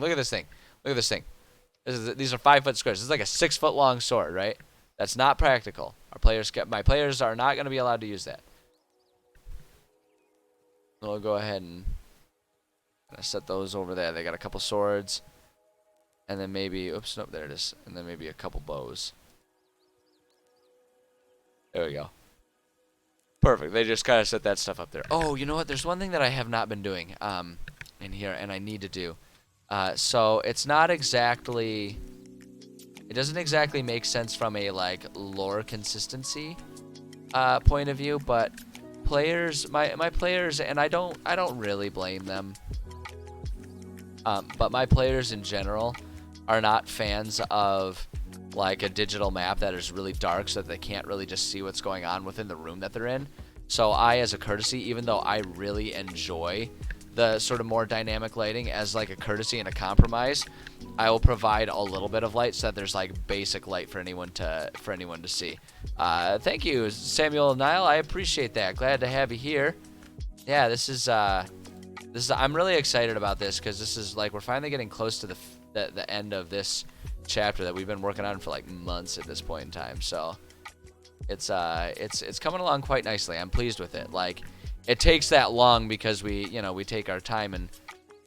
These are 5 foot squares. This is like a 6 foot long sword, right? That's not practical. My players are not going to be allowed to use that. We'll go ahead and set those over there. They got a couple swords, and then maybe, oops, nope, there it is, and then maybe a couple bows. There we go. Perfect. They just kind of set that stuff up there. Oh, you know what? There's one thing that I have not been doing in here, and I need to do. So it's not exactly, it doesn't exactly make sense from a like lore consistency point of view, but players, my players, and I don't really blame them. But my players in general are not fans of like a digital map that is really dark so that they can't really just see what's going on within the room that they're in. So I, as a courtesy, even though I really enjoy the sort of more dynamic lighting, as like a courtesy and a compromise, I will provide a little bit of light so that there's like basic light for anyone to see. Thank you, Samuel Nile. I appreciate that. Glad to have you here. Yeah, this is I'm really excited about this because this is like we're finally getting close to the end of this chapter that we've been working on for like months at this point in time. So it's coming along quite nicely. I'm pleased with it. Like, it takes that long because we take our time and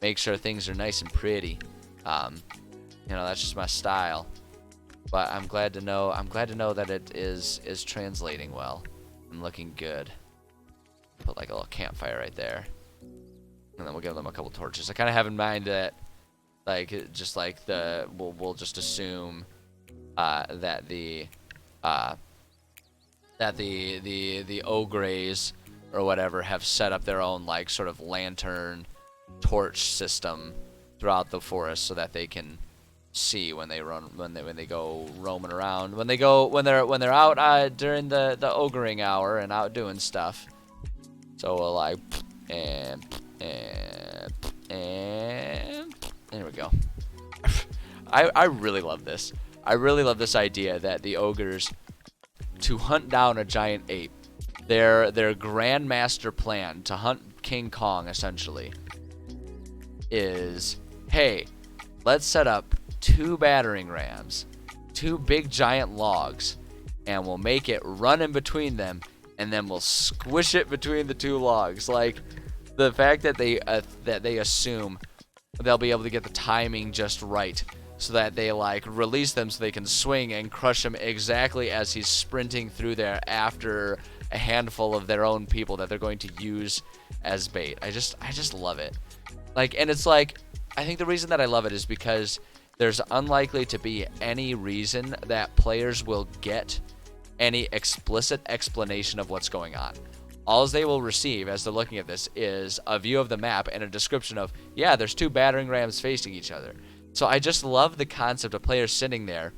make sure things are nice and pretty. That's just my style. But I'm glad to know that it is translating well and looking good. Put like a little campfire right there. And then we'll give them a couple torches. I kind of have in mind that, like, just like we'll just assume that the ogres or whatever have set up their own like sort of lantern torch system throughout the forest so that they can see when they go roaming around, when they're out during the ogring hour and out doing stuff. So we'll like and there we go. I really love this. I really love this idea that the ogres, to hunt down a giant ape, their grandmaster plan to hunt King Kong essentially is, hey, let's set up 2 battering rams, 2 big giant logs, and we'll make it run in between them, and then we'll squish it between the 2 logs. Like, the fact that they assume they'll be able to get the timing just right so that they like release them so they can swing and crush him exactly as he's sprinting through there after a handful of their own people that they're going to use as bait. I just love it. Like, and it's like, I think the reason that I love it is because there's unlikely to be any reason that players will get any explicit explanation of what's going on. All they will receive as they're looking at this is a view of the map and a description of, yeah, there's 2 battering rams facing each other. So I just love the concept of players sitting there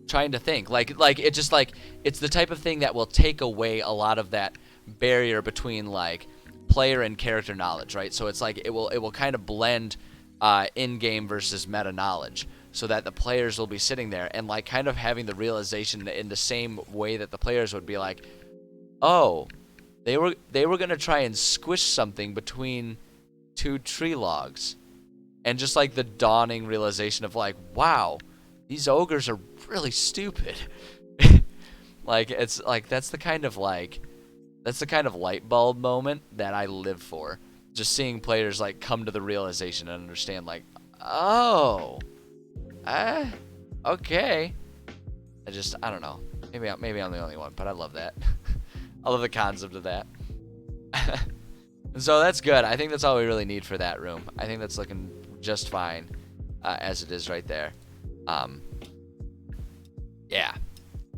trying to think. Like it just like, it's the type of thing that will take away a lot of that barrier between like player and character knowledge, right? So it's like it will kind of blend in-game versus meta knowledge, so that the players will be sitting there and like kind of having the realization in the same way that the players would be like, oh, they were gonna try and squish something between 2 tree logs, and just like the dawning realization of like, wow, these ogres are really stupid. Like, it's like that's the kind of light bulb moment that I live for. Just seeing players like come to the realization and understand like, oh, okay. I don't know. Maybe I'm the only one, but I love that. I love the concept of that. And so that's good. I think that's all we really need for that room. I think that's looking just fine as it is right there. Yeah,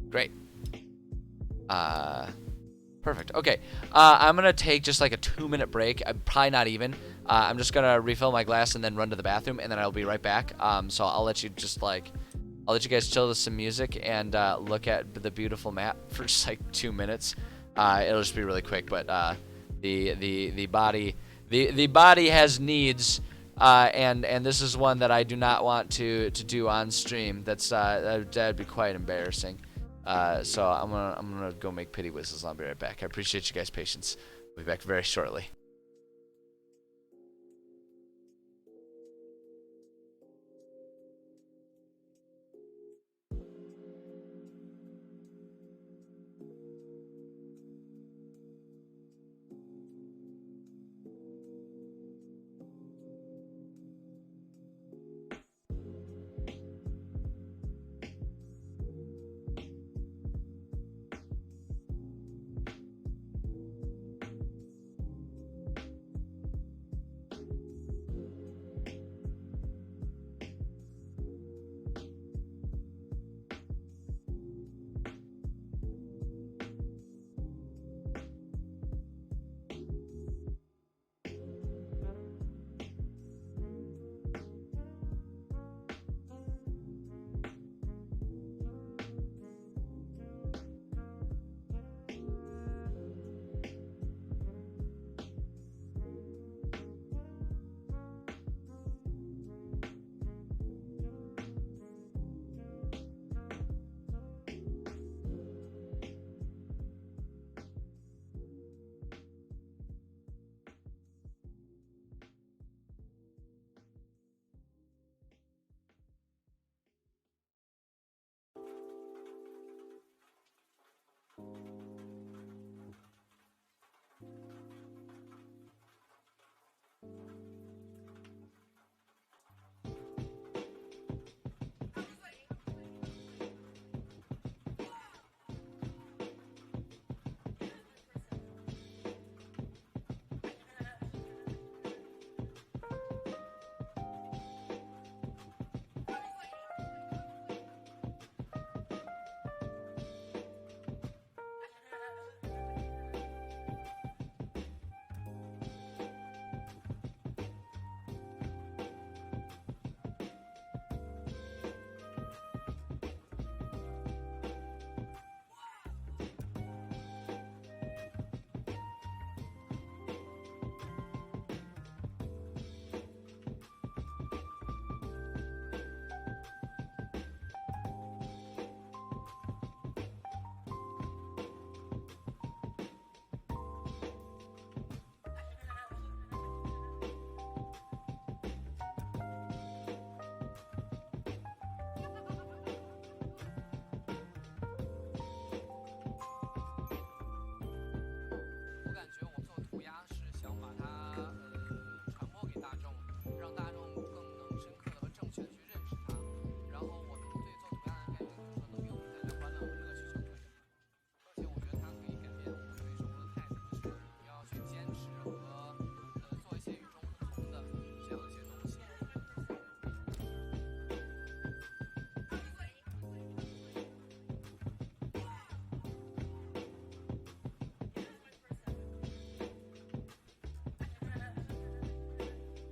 great. Perfect. Okay, I'm gonna take just like a 2-minute break. Probably not even. I'm just gonna refill my glass and then run to the bathroom, and then I'll be right back. So I'll let you guys chill with some music and look at the beautiful map for just like 2 minutes. It'll just be really quick, but the body has needs, and this is one that I do not want to do on stream. That'd be quite embarrassing. So I'm gonna go make pity whistles. I'll be right back. I appreciate you guys' patience. We'll be back very shortly.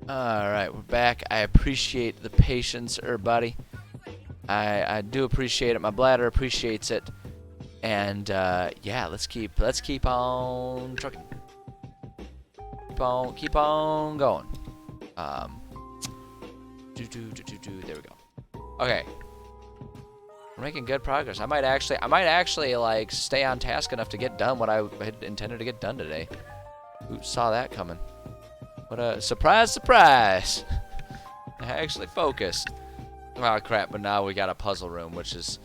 Alright, we're back. I appreciate the patience, everybody. I do appreciate it. My bladder appreciates it. And yeah, let's keep on trucking. Keep on going. There we go. Okay. We're making good progress. I might actually like stay on task enough to get done what I had intended to get done today. Who saw that coming? What a surprise, surprise. I actually focused. Oh crap, but now we got a puzzle room, which is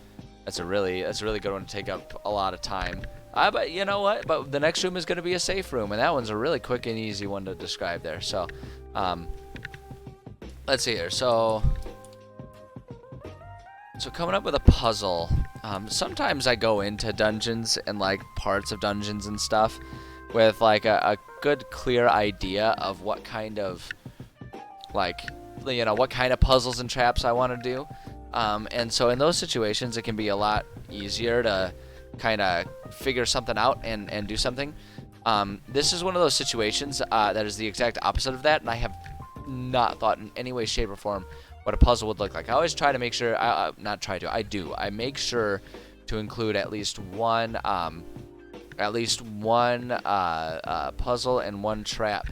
that's a really good one to take up a lot of time. But you know what? But the next room is going to be a safe room, and that one's a really quick and easy one to describe there. So, let's see here. So coming up with a puzzle. Sometimes I go into dungeons and like parts of dungeons and stuff with like a good clear idea of what kind of what kind of puzzles and traps I want to do. And so in those situations, it can be a lot easier to kind of figure something out and do something. This is one of those situations that is the exact opposite of that, and I have not thought in any way, shape, or form what a puzzle would look like. I always try to make sure, I make sure to include at least one puzzle and one trap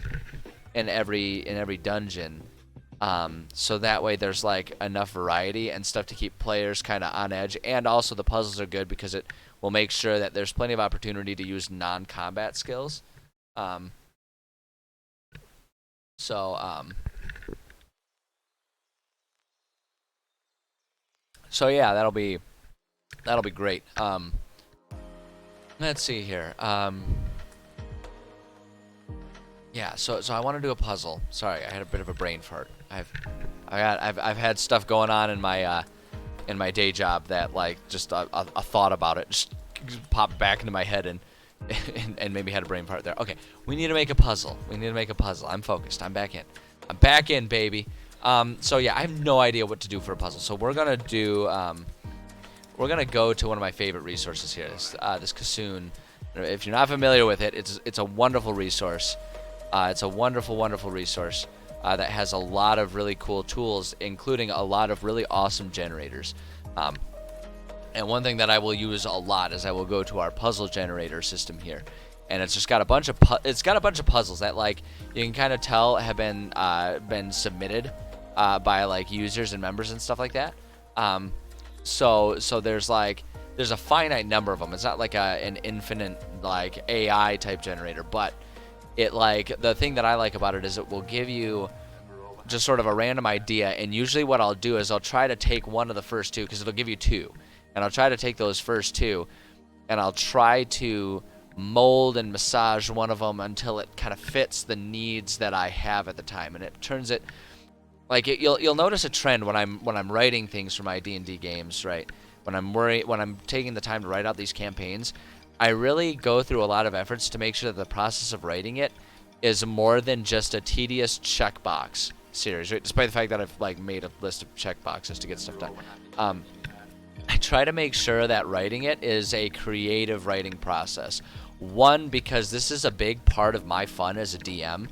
in every dungeon. So that way there's like enough variety and stuff to keep players kind of on edge, and also the puzzles are good because it will make sure that there's plenty of opportunity to use non-combat skills. So yeah, that'll be great. Let's see here. Yeah, so I want to do a puzzle. Sorry, I had a bit of a brain fart. I've had stuff going on in my day job that like just a thought about it just popped back into my head and maybe had a brain fart there. Okay, we need to make a puzzle. I'm focused. I'm back in, baby. So yeah, I have no idea what to do for a puzzle. So we're gonna go to one of my favorite resources here. This Kassoon. If you're not familiar with it, it's a wonderful resource. It's a wonderful resource that has a lot of really cool tools, including a lot of really awesome generators. And one thing that I will use a lot is I will go to our puzzle generator system here, and it's just got a bunch of puzzles that like you can kind of tell have been submitted by like users and members and stuff like that. So there's a finite number of them. It's not like an infinite like AI type generator, but it like the thing that I like about it is it will give you just sort of a random idea, and usually what I'll do is I'll try to take one of the first two, because it'll give you two, and I'll try to take those first two and I'll try to mold and massage one of them until it kind of fits the needs that I have at the time, and it turns it like you'll notice a trend when I'm writing things for my D&D games, right? When I'm taking the time to write out these campaigns, I really go through a lot of efforts to make sure that the process of writing it is more than just a tedious checkbox series, right? Despite the fact that I've like made a list of checkboxes to get stuff done. I try to make sure that writing it is a creative writing process. One, because this is a big part of my fun as a DM,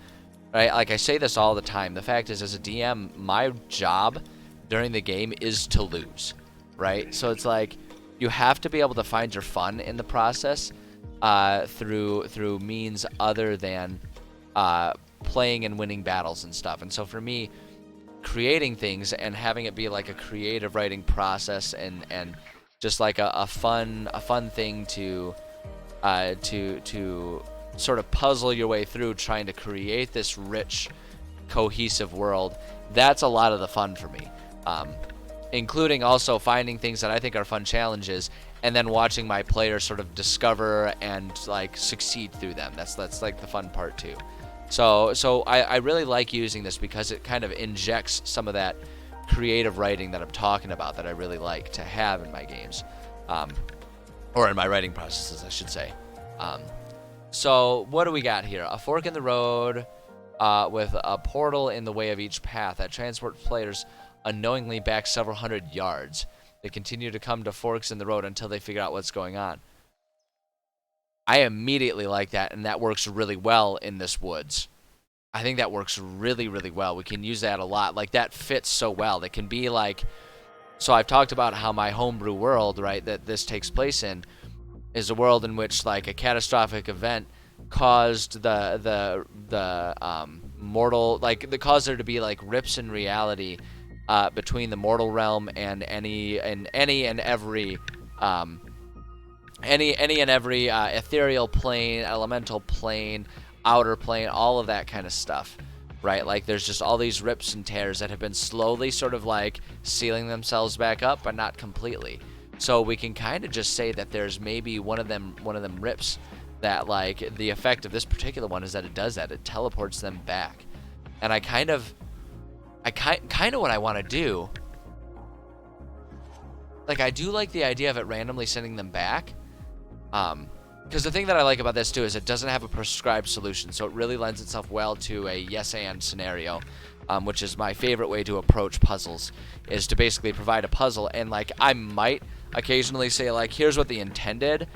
right? Like I say this all the time. The fact is, as a DM, my job during the game is to lose, right? So it's like you have to be able to find your fun in the process through means other than playing and winning battles and stuff. And so for me, creating things and having it be like a creative writing process and just like a fun thing to sort of puzzle your way through trying to create this rich, cohesive world, that's a lot of the fun for me. Including also finding things that I think are fun challenges and then watching my players sort of discover and like succeed through them. That's like the fun part too. So I really like using this because it kind of injects some of that creative writing that I'm talking about that I really like to have in my games, or in my writing processes, I should say. So what do we got here? A fork in the road with a portal in the way of each path that transports players unknowingly back several hundred yards. They continue to come to forks in the road until they figure out what's going on. I immediately like that, and that works really well in this woods. I think that works really, really well. We can use that a lot. Like, that fits so well. It can be like, so I've talked about how my homebrew world, right, that this takes place in, is a world in which like a catastrophic event caused the mortal, like, the caused there to be like rips in reality between the mortal realm and any and every ethereal plane, elemental plane, outer plane, all of that kind of stuff, right? Like, there's just all these rips and tears that have been slowly sort of like sealing themselves back up, but not completely. So we can kind of just say that there's maybe one of them rips that, like, the effect of this particular one is that it does that. It teleports them back. And I kind of what I want to do, like, I do like the idea of it randomly sending them back. Because the thing that I like about this too is it doesn't have a prescribed solution, so it really lends itself well to a yes and scenario, which is my favorite way to approach puzzles, is to basically provide a puzzle, and like, I might occasionally say like, here's what the intended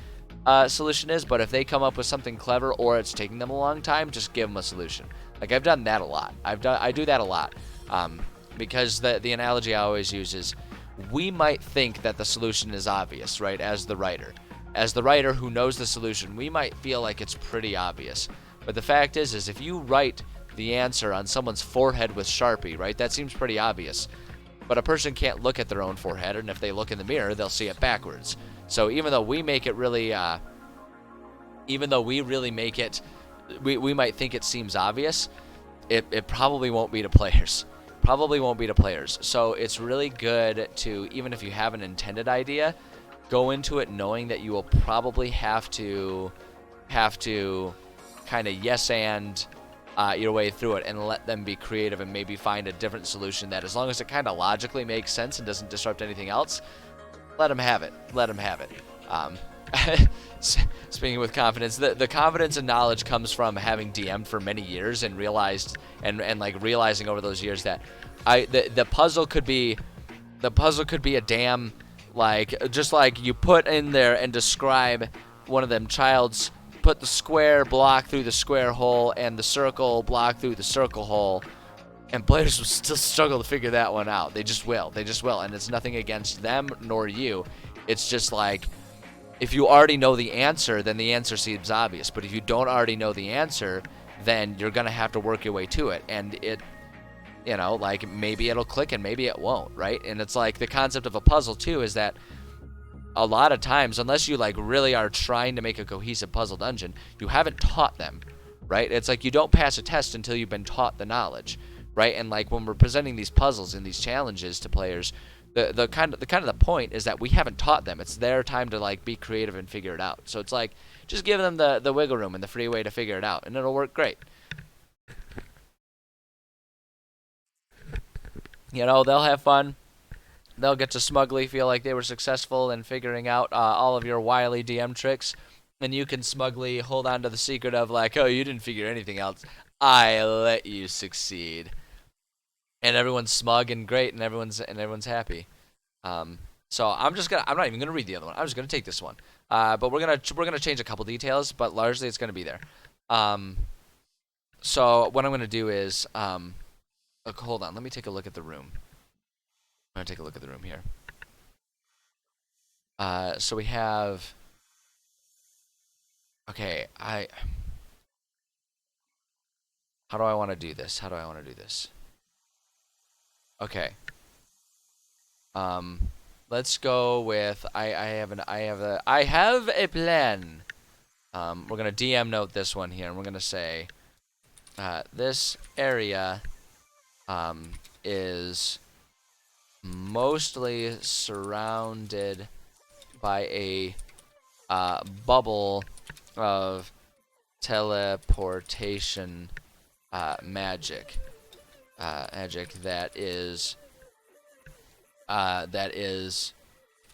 solution is, but if they come up with something clever or it's taking them a long time, just give them a solution. Like, I've done that a lot. I do that a lot, because the analogy I always use is, we might think that the solution is obvious, right, as the writer. As the writer who knows the solution, we might feel like it's pretty obvious. But the fact is if you write the answer on someone's forehead with Sharpie, right, that seems pretty obvious. But a person can't look at their own forehead, and if they look in the mirror, they'll see it backwards. So even though we make it really, we might think it seems obvious, it probably won't be to players. Probably won't be to players. So it's really good to, even if you have an intended idea, go into it knowing that you will probably have to kind of yes and your way through it, and let them be creative and maybe find a different solution that, as long as it kind of logically makes sense and doesn't disrupt anything else, let them have it. Let them have it. Speaking with confidence, the confidence and knowledge comes from having DM'd for many years and realized and like realizing over those years that the puzzle could be a damn, like, just like you put in there and describe one of them child's, put the square block through the square hole and the circle block through the circle hole, and players will still struggle to figure that one out. They just will, and it's nothing against them nor you. It's just like, if you already know the answer, then the answer seems obvious, but if you don't already know the answer, then you're gonna have to work your way to it, and it, you know, like, maybe it'll click and maybe it won't, right? And it's like, the concept of a puzzle too is that a lot of times, unless you like really are trying to make a cohesive puzzle dungeon, you haven't taught them, right? It's like, you don't pass a test until you've been taught the knowledge, right? And like, when we're presenting these puzzles and these challenges to players, the kind of the point is that we haven't taught them. It's their time to like be creative and figure it out. So it's like, just give them the wiggle room and the free way to figure it out, and it'll work great. You know, they'll have fun. They'll get to smugly feel like they were successful in figuring out all of your wily DM tricks, and you can smugly hold on to the secret of like, oh, you didn't figure anything else. I let you succeed, and everyone's smug and great, and everyone's happy. So I'm not even gonna read the other one. I'm just gonna take this one. But we're gonna change a couple details, but largely it's gonna be there. So what I'm gonna do is hold on, let me take a look at the room. I'm gonna take a look at the room here. So we have. Okay, how do I want to do this? Okay. Let's go with I have a plan. We're gonna DM note this one here, and we're gonna say, this area, is mostly surrounded by a bubble of teleportation magic. Magic that is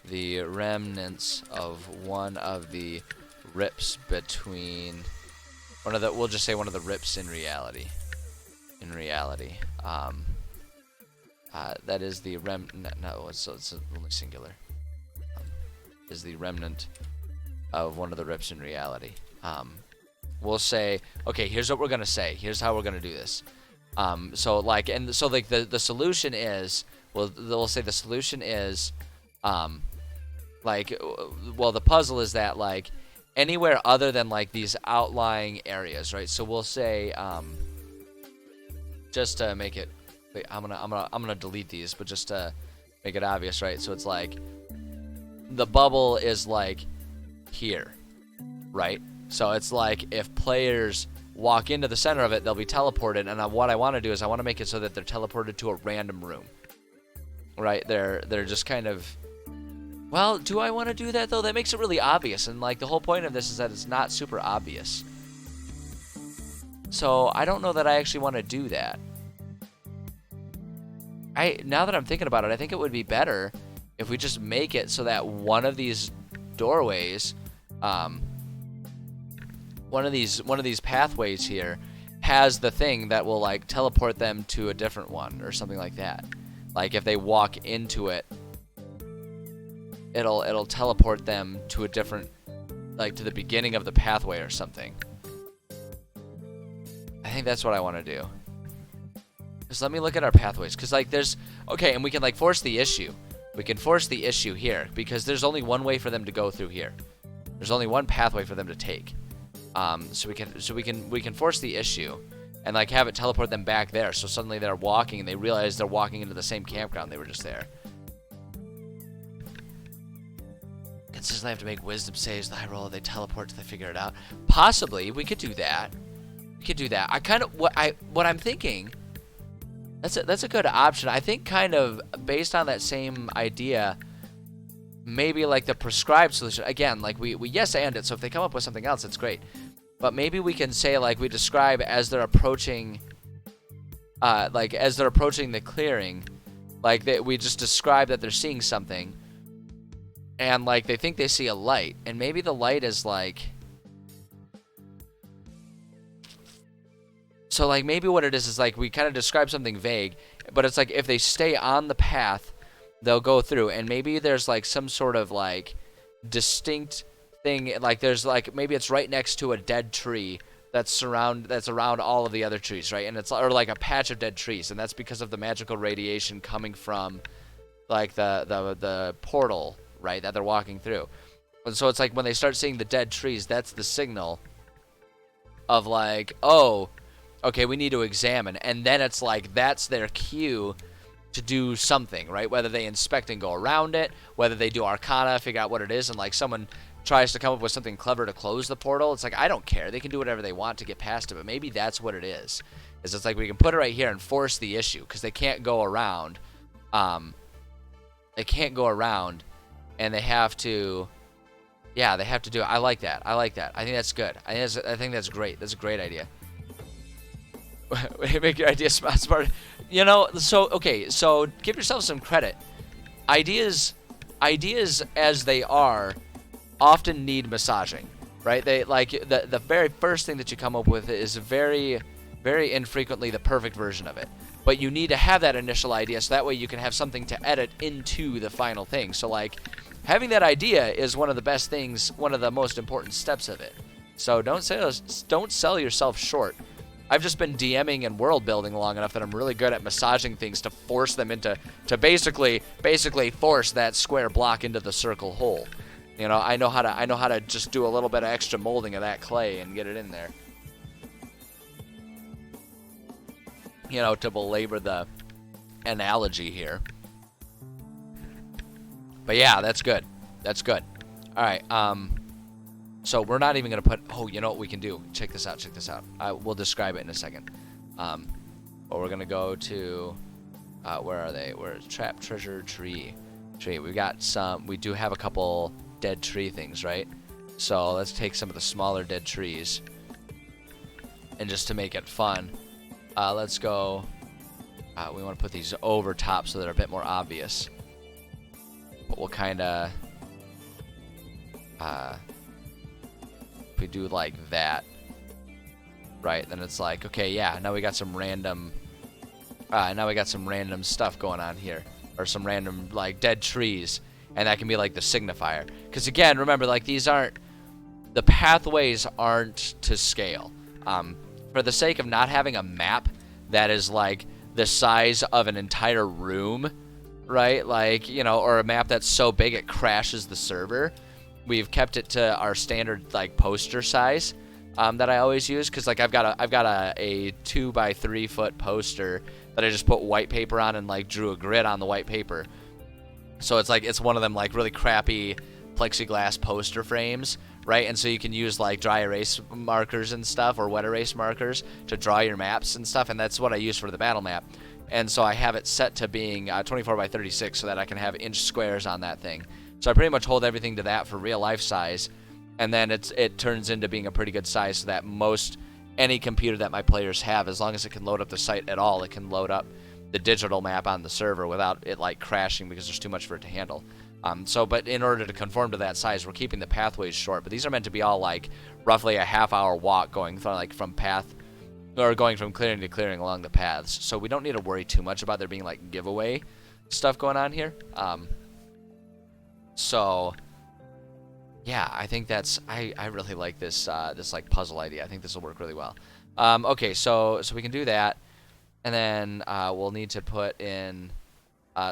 the remnants of one of the rips between we'll just say one of the rips in reality. That is the it's only singular. Is the remnant of one of the rips in reality. we'll say, okay, here's what we're gonna say. Here's how we're gonna do this. So like the solution is, we'll say the solution is, like, well, the puzzle is that like anywhere other than like these outlying areas, right? So we'll say, just to make it, wait, I'm gonna delete these, but just to make it obvious, right? So it's like the bubble is like here, right? So it's like if players walk into the center of it, they'll be teleported, and what I want to do is I want to make it so that they're teleported to a random room, right? They're just kind of, well, do I want to do that though? That makes it really obvious, and like the whole point of this is that it's not super obvious. So I don't know that I actually want to do that. Now that I'm thinking about it, I think it would be better if we just make it so that one of these doorways, one of these pathways here has the thing that will like teleport them to a different one or something like that. Like if they walk into it, it'll teleport them to a different, like to the beginning of the pathway or something. I think that's what I want to do. Just let me look at our pathways, because like there's, okay, and we can like force the issue. We can force the issue here because there's only one way for them to go through here. There's only one pathway for them to take. So we can force the issue and like have it teleport them back there. So suddenly they're walking and they realize they're walking into the same campground they were just there. Consistently have to make wisdom saves. The high roll, they teleport till they figure it out. Possibly we could do that. We could do that. I kind of what I'm thinking. That's a good option. I think kind of based on that same idea. Maybe like the prescribed solution again, like we yes and it. So if they come up with something else, it's great. But maybe we can say like we describe as they're approaching, like as they're approaching the clearing, like we just describe that they're seeing something, and like they think they see a light, and maybe the light is like. So like maybe what it is like we kind of describe something vague, but it's like if they stay on the path, they'll go through, and maybe there's like some sort of like distinct thing, like there's like maybe it's right next to a dead tree that's around all of the other trees, right? And it's or like a patch of dead trees, and that's because of the magical radiation coming from like the portal, right, that they're walking through. And so it's like when they start seeing the dead trees, that's the signal of like, oh, okay, we need to examine, and then it's like that's their cue to do something, right? Whether they inspect and go around it, whether they do Arcana, figure out what it is, and like someone tries to come up with something clever to close the portal. It's like, I don't care. They can do whatever they want to get past it, but maybe that's what it is. Is it's like we can put it right here and force the issue, because they can't go around. They can't go around, and they have to. Yeah, they have to do it. I like that. I think that's good. I think that's great. That's a great idea. Make your idea smart. You know, so okay, so give yourself some credit. Ideas as they are often need massaging, right? They like the very first thing that you come up with is very, very infrequently the perfect version of it. But you need to have that initial idea, so that way you can have something to edit into the final thing. So like having that idea is one of the best things, one of the most important steps of it. So don't sell yourself short. I've just been DMing and world building long enough that I'm really good at massaging things to force them into, to basically force that square block into the circle hole. You know, I know how to just do a little bit of extra molding of that clay and get it in there. You know, to belabor the analogy here. But yeah, that's good. That's good. All right. So we're not even going to put, oh, you know what we can do? Check this out. We'll describe it in a second. But we're going to go to, where are they? Where's trap, treasure, tree? We do have a couple dead tree things, right? So let's take some of the smaller dead trees. And just to make it fun, let's go, we want to put these over top so they're a bit more obvious. But we'll kind of, we do like that, right? Then it's like, okay, yeah, now we got some random stuff going on here, or some random like dead trees, and that can be like the signifier. Because again, remember, like these aren't the pathways aren't to scale. For the sake of not having a map that is like the size of an entire room, right? Like, you know, or a map that's so big it crashes the server. We've kept it to our standard like poster size that I always use, because like I've got a 2 by 3 foot poster that I just put white paper on and like drew a grid on the white paper. So it's like it's one of them like really crappy plexiglass poster frames, right? And so you can use like dry erase markers and stuff, or wet erase markers, to draw your maps and stuff, and that's what I use for the battle map. And so I have it set to being 24 by 36 so that I can have inch squares on that thing. So I pretty much hold everything to that for real life size, and then it turns into being a pretty good size so that any computer that my players have, as long as it can load up the site at all, it can load up the digital map on the server without it like crashing because there's too much for it to handle. But in order to conform to that size, we're keeping the pathways short. But these are meant to be all like roughly a half-hour walk going from clearing to clearing along the paths. So we don't need to worry too much about there being like giveaway stuff going on here. So yeah, I think I really like this this like puzzle idea. I think this will work really well. Okay, so we can do that, and then we'll need to put in.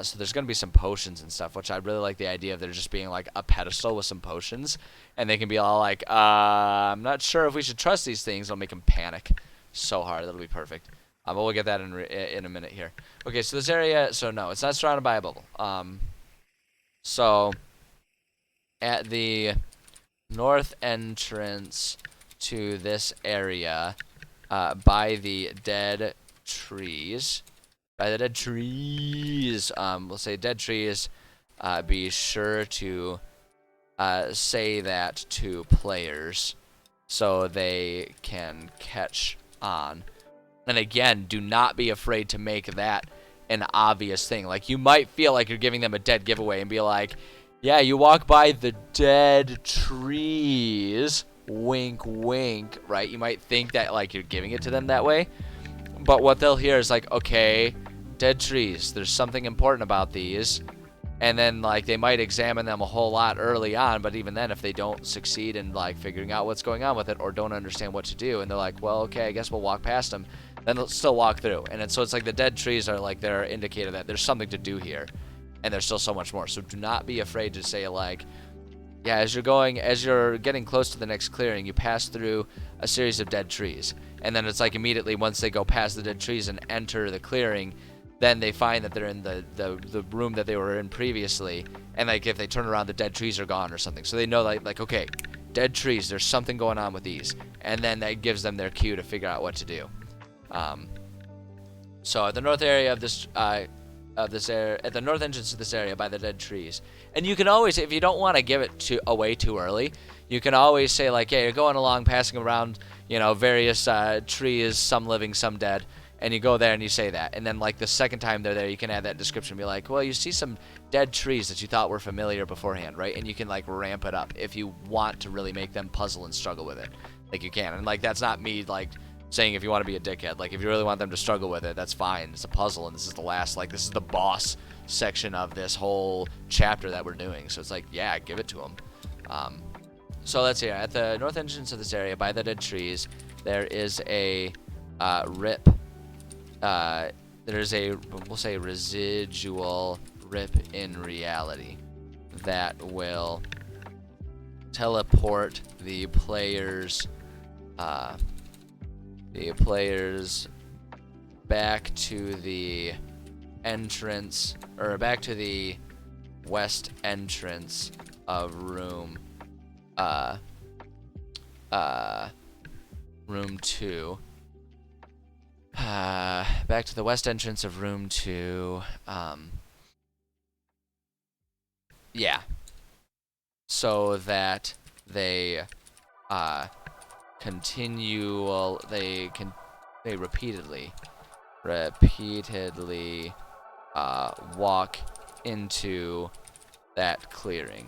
So there's going to be some potions and stuff, which I really like the idea of there just being like a pedestal with some potions, and they can be all like, I'm not sure if we should trust these things. It'll make them panic so hard. That'll be perfect. But we'll get that in a minute here. Okay, so this area, so no, it's not surrounded by a bubble. So at the north entrance to this area, by the dead trees. We'll say dead trees. Be sure to say that to players so they can catch on. And again, do not be afraid to make that an obvious thing. Like, you might feel like you're giving them a dead giveaway and be like, yeah, you walk by the dead trees, wink, wink, right? You might think that like you're giving it to them that way. But what they'll hear is like, okay, dead trees, there's something important about these. And then like they might examine them a whole lot early on, but even then if they don't succeed in like figuring out what's going on with it or don't understand what to do, and they're like, well, okay, I guess we'll walk past them, then they'll still walk through. And so it's like the dead trees are like their indicator that there's something to do here, and there's still so much more. So do not be afraid to say like, yeah, as you're getting close to the next clearing, you pass through a series of dead trees, and then it's like immediately once they go past the dead trees and enter the clearing, then they find that they're in the room that they were in previously, and like if they turn around, the dead trees are gone or something. So they know like okay, dead trees, there's something going on with these, and then that gives them their cue to figure out what to do. So at the north area of this area, at the north entrance to this area by the dead trees, and you can always, if you don't want to give it away too early, you can always say like, yeah, you're going along, passing around, various trees, some living, some dead. And you go there and you say that. And then, like, the second time they're there, you can add that description and be like, well, you see some dead trees that you thought were familiar beforehand, right? And you can, like, ramp it up if you want to really make them puzzle and struggle with it. Like, you can. And, like, that's not me, like, saying if you want to be a dickhead. Like, if you really want them to struggle with it, that's fine. It's a puzzle, and this is the last, like, this is the boss section of this whole chapter that we're doing. So it's like, yeah, give it to them. So let's see. At the north entrance of this area, by the dead trees, there is a rip. There's a, we'll say, residual rip in reality that will teleport the players back to the entrance, or back to the west entrance of room 2. Back to the west entrance of room 2. Yeah. So that they repeatedly walk into that clearing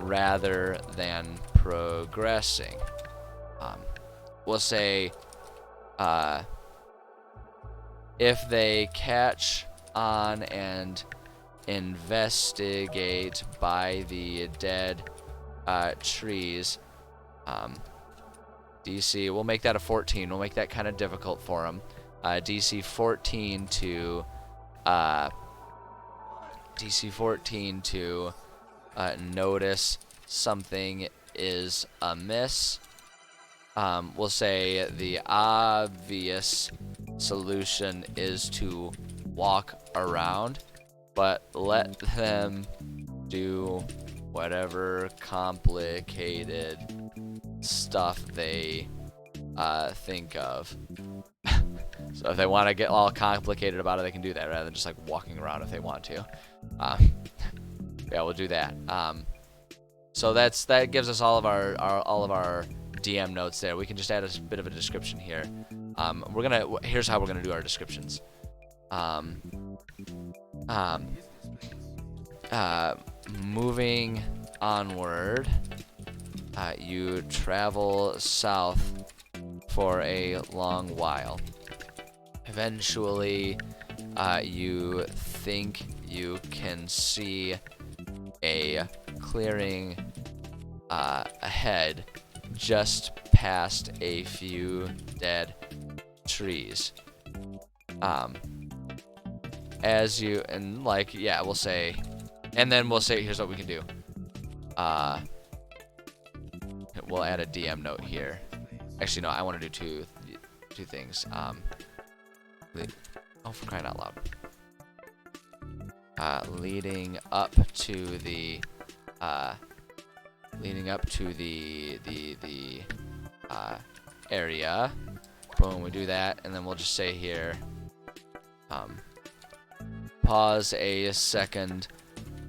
rather than progressing. We'll say if they catch on and investigate by the dead trees, DC, we'll make that a 14. We'll make that kind of difficult for them. DC 14 to notice something is amiss. We'll say the obvious solution is to walk around, but let them do whatever complicated stuff they think of. So if they want to get all complicated about it, they can do that rather than just like walking around if they want to. Yeah, we'll do that. So that gives us all of our DM notes there. We can just add a bit of a description here. Here's how we're gonna do our descriptions. Moving onward, you travel south for a long while. Eventually, you think you can see a clearing ahead, just past a few dead trees. As you, and like, yeah, we'll say, and then we'll say, here's what we can do. We'll add a DM note here. Actually, no, I want to do two things. Oh, for crying out loud. Leading up to the area. Boom, we do that, and then we'll just say here, pause a second,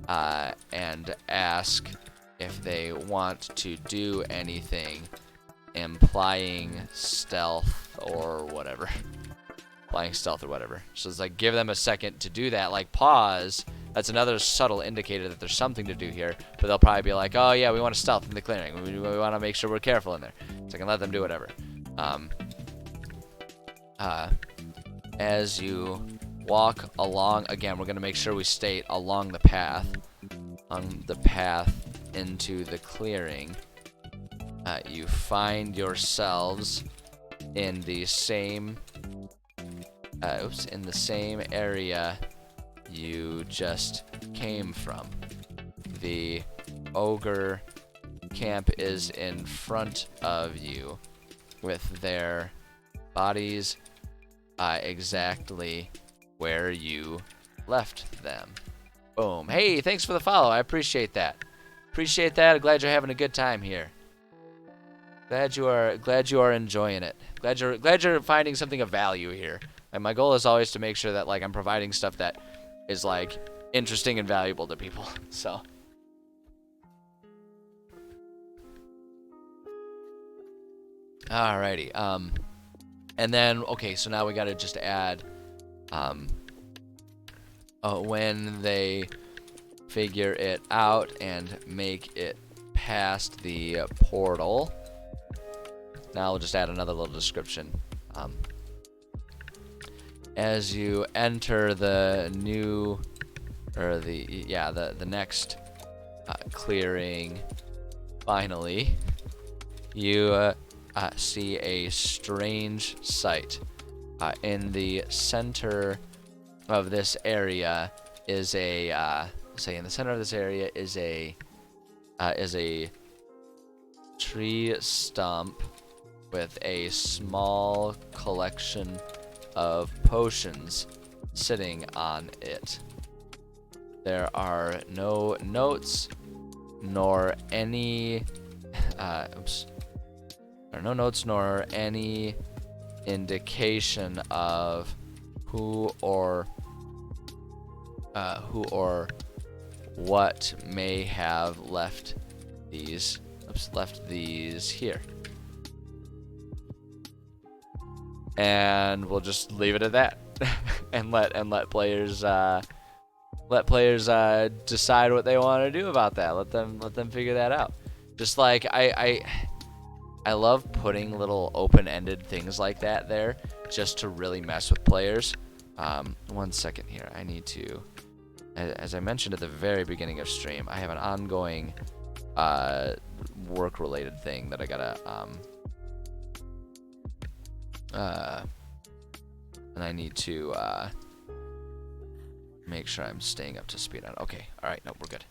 and ask if they want to do anything, implying stealth or whatever. Implying stealth or whatever. So it's like, give them a second to do that. Like, pause. That's another subtle indicator that there's something to do here. But they'll probably be like, oh yeah, we want to stealth in the clearing. We want to make sure we're careful in there. So I can let them do whatever. As you walk along, again, we're going to make sure we state along the path. On the path into the clearing, you find yourselves in the same area you just came from. The ogre camp is in front of you with their bodies exactly where you left them. Boom. Hey, thanks for the follow. I appreciate that. Appreciate that. I'm glad you're having a good time here. Glad you are enjoying it. Glad you're finding something of value here. And my goal is always to make sure that like I'm providing stuff that is like interesting and valuable to people. So alrighty. And then okay, so now we gotta just add when they figure it out and make it past the portal. Now we'll just add another little description. As you enter the new, or the next clearing, finally, you see a strange sight. In the center of this area is a tree stump with a small collection of potions sitting on it. There are no notes nor any indication of who or what may have left these here. And we'll just leave it at that, and let players decide what they want to do about that. Let them figure that out. Just like I love putting little open-ended things like that there, just to really mess with players. 1 second here. I need to, as I mentioned at the very beginning of stream, I have an ongoing work-related thing that I gotta and I need to make sure I'm staying up to speed on. Okay, all right, no, we're good.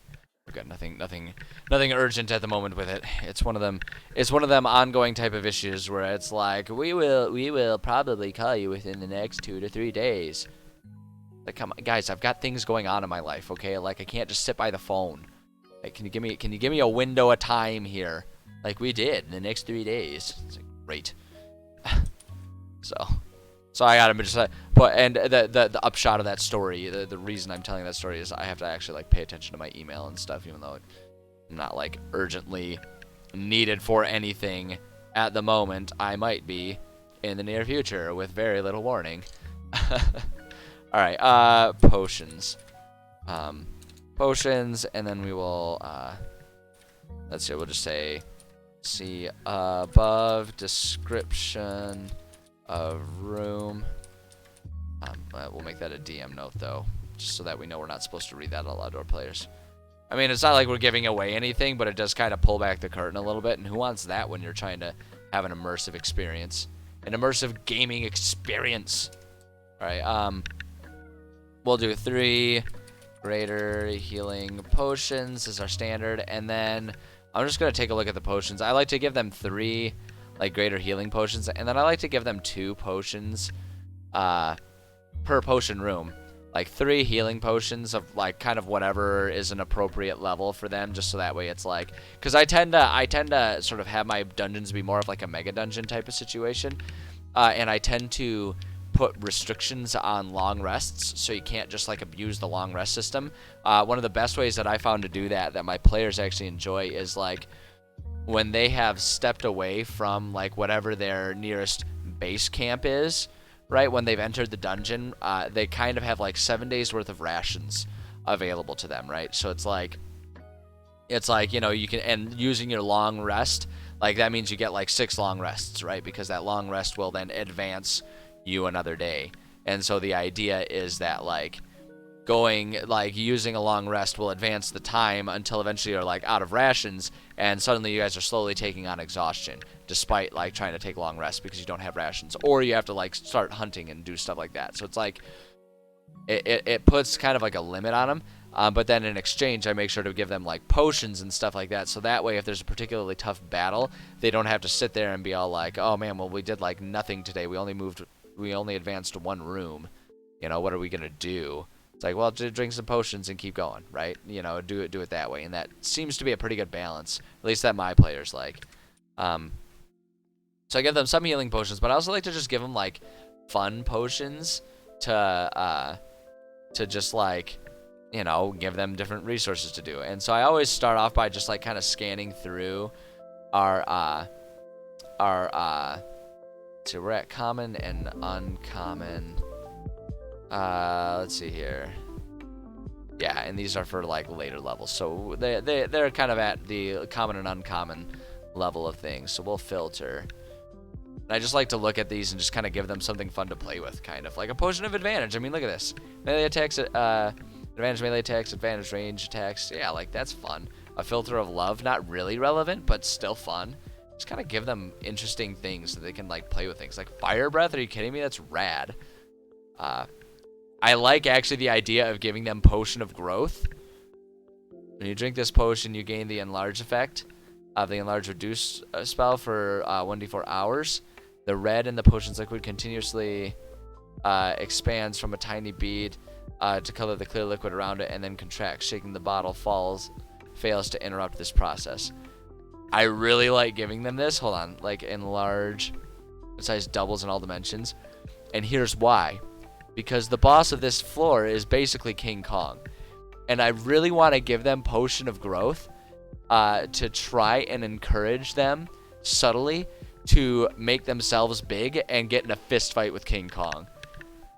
We're good. Nothing urgent at the moment with it. It's one of them. It's one of them ongoing type of issues where it's like we will probably call you within the next 2 to 3 days. Like, come on, guys, I've got things going on in my life. Okay, like I can't just sit by the phone. Like, can you give me a window of time here? Like we did in the next 3 days. It's like, great. So I gotta just but and the upshot of that story, the reason I'm telling that story is I have to actually like pay attention to my email and stuff, even though I'm not like urgently needed for anything at the moment. I might be in the near future with very little warning. All right, potions, potions, and then we will let's see, we'll just say see above description of room. We'll make that a DM note though, just so that we know we're not supposed to read that out loud to our players. I mean, it's not like we're giving away anything, but it does kind of pull back the curtain a little bit, and who wants that when you're trying to have an immersive experience, an immersive gaming experience? All right, we'll do 3 greater healing potions as our standard, and then I'm just gonna take a look at the potions. I like to give them 3 like greater healing potions, and then I like to give them 2 potions per potion room, like 3 healing potions of like kind of whatever is an appropriate level for them, just so that way it's like, because I tend to sort of have my dungeons be more of like a mega dungeon type of situation, and I tend to put restrictions on long rests, so you can't just like abuse the long rest system. One of the best ways that I found to do that my players actually enjoy is like when they have stepped away from like whatever their nearest base camp is, right? When they've entered the dungeon, they kind of have like 7 days worth of rations available to them, right? So it's like, you know, you can, and using your long rest, like that means you get like 6 long rests, right? Because that long rest will then advance you another day. And so the idea is that like using a long rest will advance the time until eventually you're like out of rations, and suddenly you guys are slowly taking on exhaustion despite like trying to take long rests because you don't have rations, or you have to like start hunting and do stuff like that. So it's like it puts kind of like a limit on them, but then in exchange I make sure to give them like potions and stuff like that, so that way if there's a particularly tough battle, they don't have to sit there and be all like, oh man, well we did like nothing today, we only advanced 1 room, you know, what are we gonna do? It's like, well, drink some potions and keep going, right? You know, do it that way, and that seems to be a pretty good balance, at least that my players like. So I give them some healing potions, but I also like to just give them like fun potions to just like, you know, give them different resources to do. And so I always start off by just like kind of scanning through our so we're at common and uncommon. Let's see here. Yeah, and these are for like later levels, so they're kind of at the common and uncommon level of things. So we'll filter. And I just like to look at these and just kind of give them something fun to play with, kind of like a potion of advantage. I mean, look at this: melee attacks, advantage melee attacks, advantage range attacks. Yeah, like that's fun. A filter of love, not really relevant, but still fun. Just kind of give them interesting things so they can like play with things. Like fire breath. Are you kidding me? That's rad. I like actually the idea of giving them potion of growth. When you drink this potion, you gain the enlarge effect of the enlarge reduce spell for 1d4 hours. The red in the potion's liquid continuously expands from a tiny bead to color the clear liquid around it, and then contracts. Shaking the bottle fails to interrupt this process. I really like giving them this. Hold on, like enlarge, size doubles in all dimensions, and here's why. Because the boss of this floor is basically King Kong, and I really want to give them potion of growth to try and encourage them subtly to make themselves big and get in a fist fight with King Kong.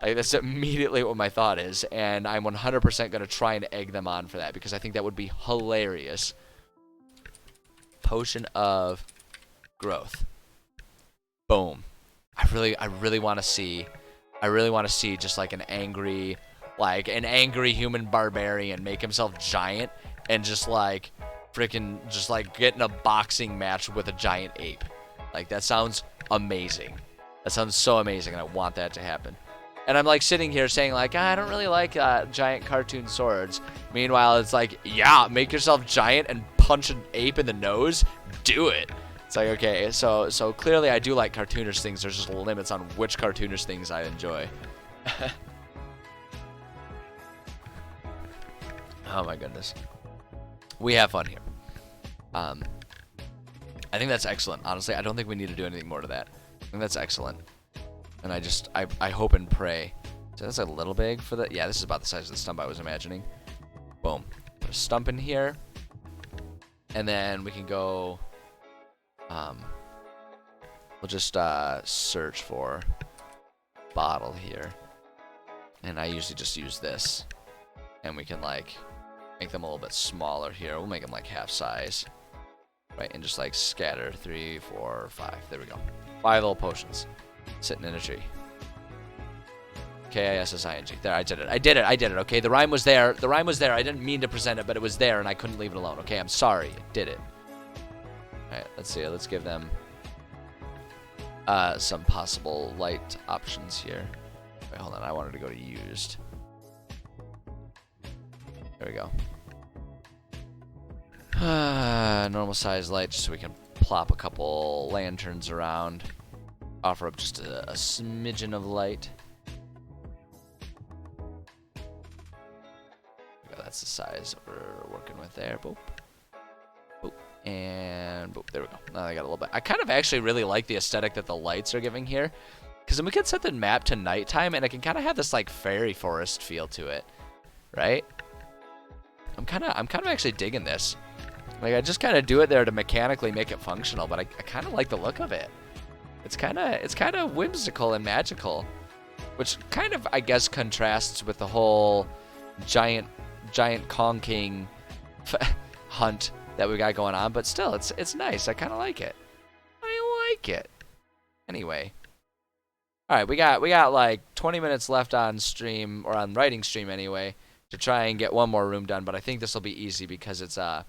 Like, that's immediately what my thought is, and I'm 100% going to try and egg them on for that, because I think that would be hilarious. Potion of growth. Boom. I really want to see just like an angry human barbarian make himself giant and just like freaking just like get in a boxing match with a giant ape. Like, that sounds amazing. That sounds so amazing, and I want that to happen. And I'm like sitting here saying like, I don't really like giant cartoon swords. Meanwhile, it's like, yeah, make yourself giant and punch an ape in the nose. Do it. It's like, okay, so clearly I do like cartoonish things. There's just limits on which cartoonish things I enjoy. Oh my goodness. We have fun here. I think that's excellent. Honestly, I don't think we need to do anything more to that. I think that's excellent. And I hope and pray. So that's a little big for the... Yeah, this is about the size of the stump I was imagining. Boom. Put a stump in here. And then we can go... we'll just search for bottle here. And I usually just use this. And we can, like, make them a little bit smaller here. We'll make them, like, half size. Right, and just, like, scatter 3, 4, 5. There we go. 5 little potions. Sitting in a tree. K-I-S-S-I-N-G. There, I did it, okay? The rhyme was there. I didn't mean to present it, but it was there, and I couldn't leave it alone, okay? I'm sorry. I did it. Alright, let's see. Let's give them some possible light options here. Wait, hold on. I wanted to go to used. There we go. Normal size light, just so we can plop a couple lanterns around. Offer up just a smidgen of light. That's the size we're working with there. Boop. Boop. And boop. There we go. Now I got a little bit. I kind of actually really like the aesthetic that the lights are giving here. Because then we can set the map to nighttime, and it can kind of have this like fairy forest feel to it. Right? I'm kind of actually digging this. Like, I just kind of do it there to mechanically make it functional, but I kind of like the look of it. It's kind of whimsical and magical, which kind of, I guess, contrasts with the whole giant Kong King hunt that we got going on. But still, it's nice. I kind of like it. I like it. Anyway, all right, we got like 20 minutes left on stream, or on writing stream anyway, to try and get one more room done. But I think this will be easy because it's our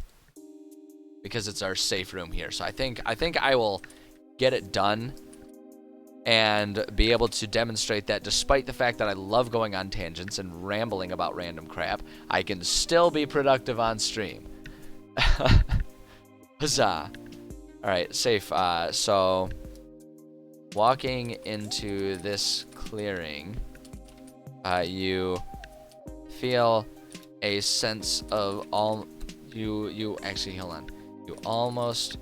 safe room here. So I think I will get it done and be able to demonstrate that despite the fact that I love going on tangents and rambling about random crap, I can still be productive on stream. Huzzah. Alright, safe. So, walking into this clearing, you feel a sense of actually, hold on. You almost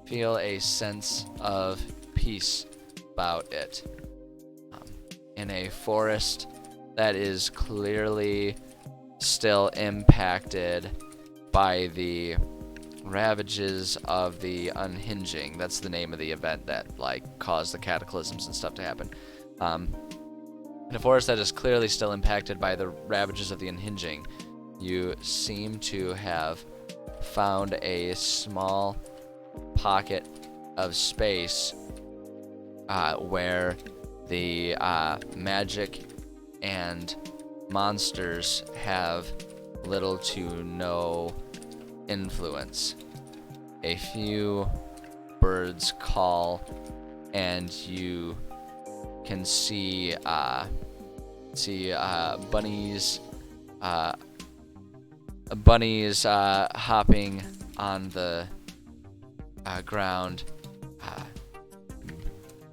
feel a sense of peace about it. In a forest that is clearly still impacted by the ravages of the unhinging. That's the name of the event that like caused the cataclysms and stuff to happen. In a forest that is clearly still impacted by the ravages of the unhinging, you seem to have found a small pocket of space where the magic and monsters have little to no influence. A few birds call, and you can see bunnies hopping on the ground.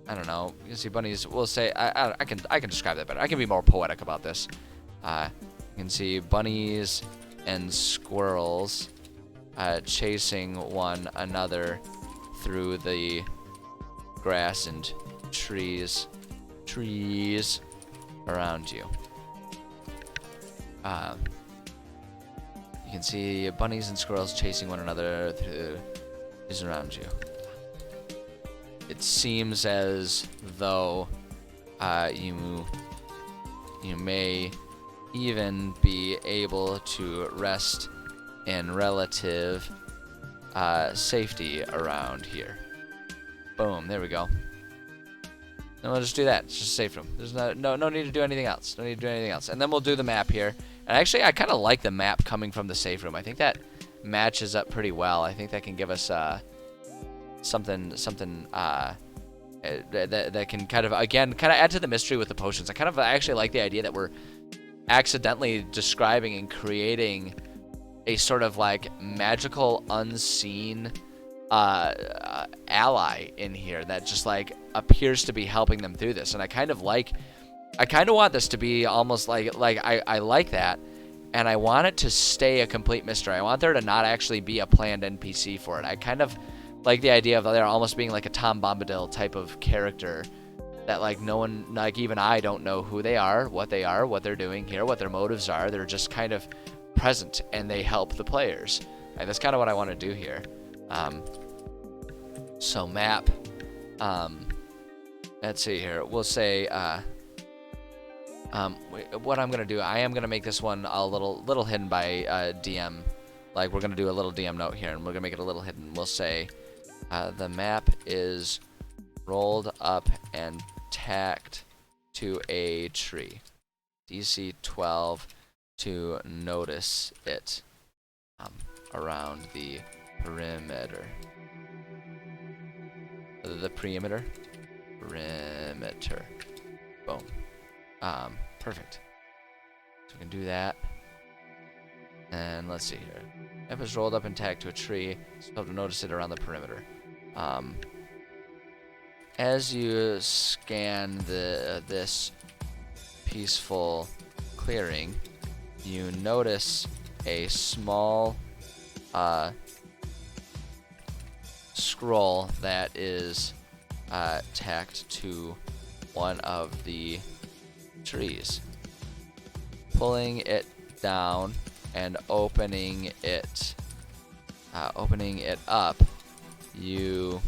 I don't know. You can see bunnies. We'll say I can describe that better. I can be more poetic about this. You can see bunnies and squirrels chasing one another through the grass and trees around you. You can see bunnies and squirrels chasing one another through trees around you. It seems as though you may even be able to rest in relative safety around here. Boom, there we go. And we'll just do that. It's just a safe room. There's no need to do anything else. No need to do anything else. And then we'll do the map here. And actually, I kind of like the map coming from the safe room. I think that matches up pretty well. I think that can give us something that can kind of add to the mystery with the potions. I actually like the idea that we're accidentally describing and creating a sort of like magical unseen ally in here that just like appears to be helping them through this. And I kind of want this to be almost like I like that, and I want it to stay a complete mystery. I want there to not actually be a planned NPC for it. I kind of like the idea of there almost being like a Tom Bombadil type of character that like no one, like even I don't know who they are, what they're doing here, what their motives are. They're just kind of present and they help the players. And that's kind of what I want to do here. So map, let's see here. We'll say, what I'm gonna do, I am gonna make this one a little hidden by DM. Like we're gonna do a little DM note here, and we're gonna make it a little hidden. We'll say, the map is rolled up and tacked to a tree. DC 12 to notice it around the perimeter. The perimeter? Perimeter. Boom. Perfect. So we can do that. And let's see here. Map is rolled up and tagged to a tree. So you'll have to notice it around the perimeter. As you scan this peaceful clearing, you notice a small scroll that is tacked to one of the trees. Pulling it down and opening it up, you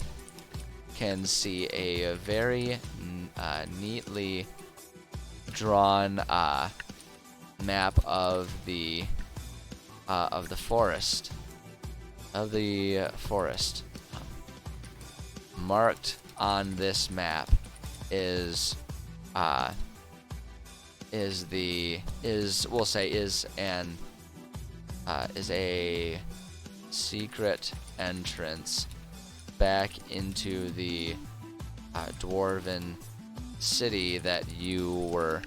can see a very neatly drawn map of the forest. Marked on this map is a secret entrance back into the dwarven city that you were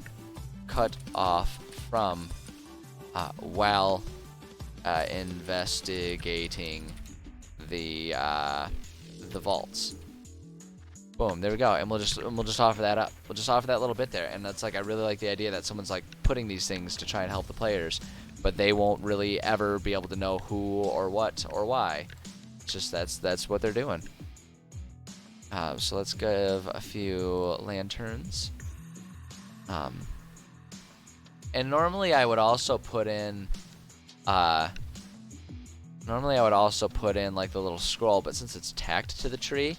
cut off from while investigating the vaults. Boom, there we go, and we'll just offer that up. We'll just offer that little bit there, and that's like, I really like the idea that someone's like putting these things to try and help the players, but they won't really ever be able to know who or what or why. It's just that's what they're doing. So let's give a few lanterns. And normally I would also put in like the little scroll, but since it's tacked to the tree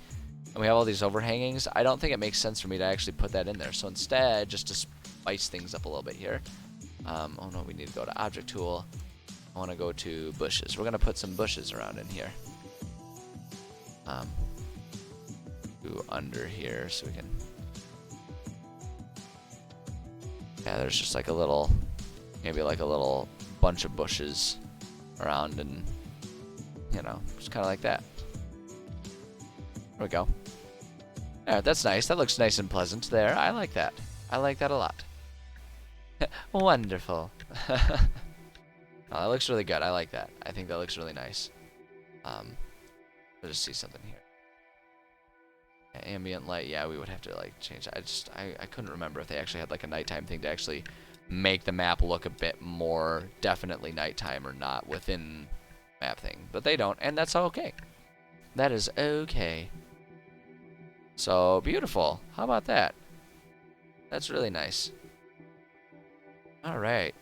and we have all these overhangings, I don't think it makes sense for me to actually put that in there. So instead, just to spice things up a little bit here, oh no, we need to go to Object Tool. I want to go to Bushes. We're going to put some bushes around in here. Go under here so we can... Yeah, there's just like a little, maybe like a little bunch of bushes around, and you know, just kind of like that. There we go. Alright, that's nice. That looks nice and pleasant there. I like that. I like that a lot. Wonderful. Oh, that looks really good. I like that. I think that looks really nice. Let's just see something here. Ambient light, yeah, we would have to like change that. I couldn't remember if they actually had like a nighttime thing to actually make the map look a bit more definitely nighttime or not within map thing, but they don't, and that's okay. That is okay. So beautiful. How about that? That's really nice. All right.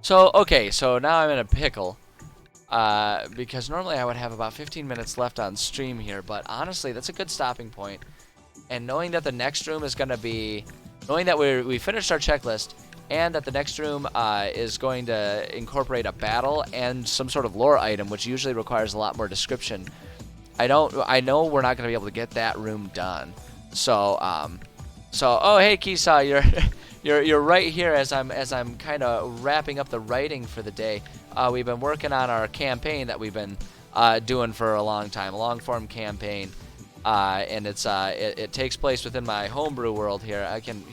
So okay, so now I'm in a pickle. Because normally I would have about 15 minutes left on stream here, but honestly, that's a good stopping point. And knowing that the next room is going to be, knowing that we finished our checklist, and that the next room is going to incorporate a battle and some sort of lore item, which usually requires a lot more description. I know we're not going to be able to get that room done. So, oh hey Kisa, you're right here as I'm kind of wrapping up the writing for the day. we've been working on our campaign that we've been doing for a long time, a long-form campaign, and it takes place within my homebrew world here. I can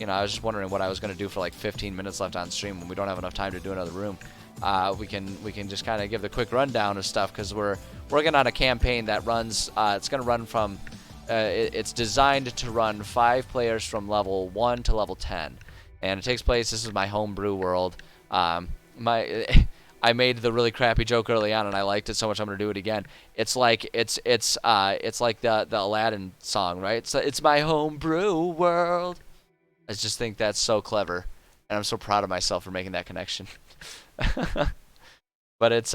I was just wondering what I was going to do for like 15 minutes left on stream when we don't have enough time to do another room. We can just kind of give the quick rundown of stuff because we're working on a campaign that runs. It's going to run from. It's designed to run 5 players from level 1 to level 10, and it takes place. This is my homebrew world. I made the really crappy joke early on, and I liked it so much I'm gonna do it again. It's like the Aladdin song, right? It's my homebrew world. I just think that's so clever, and I'm so proud of myself for making that connection. But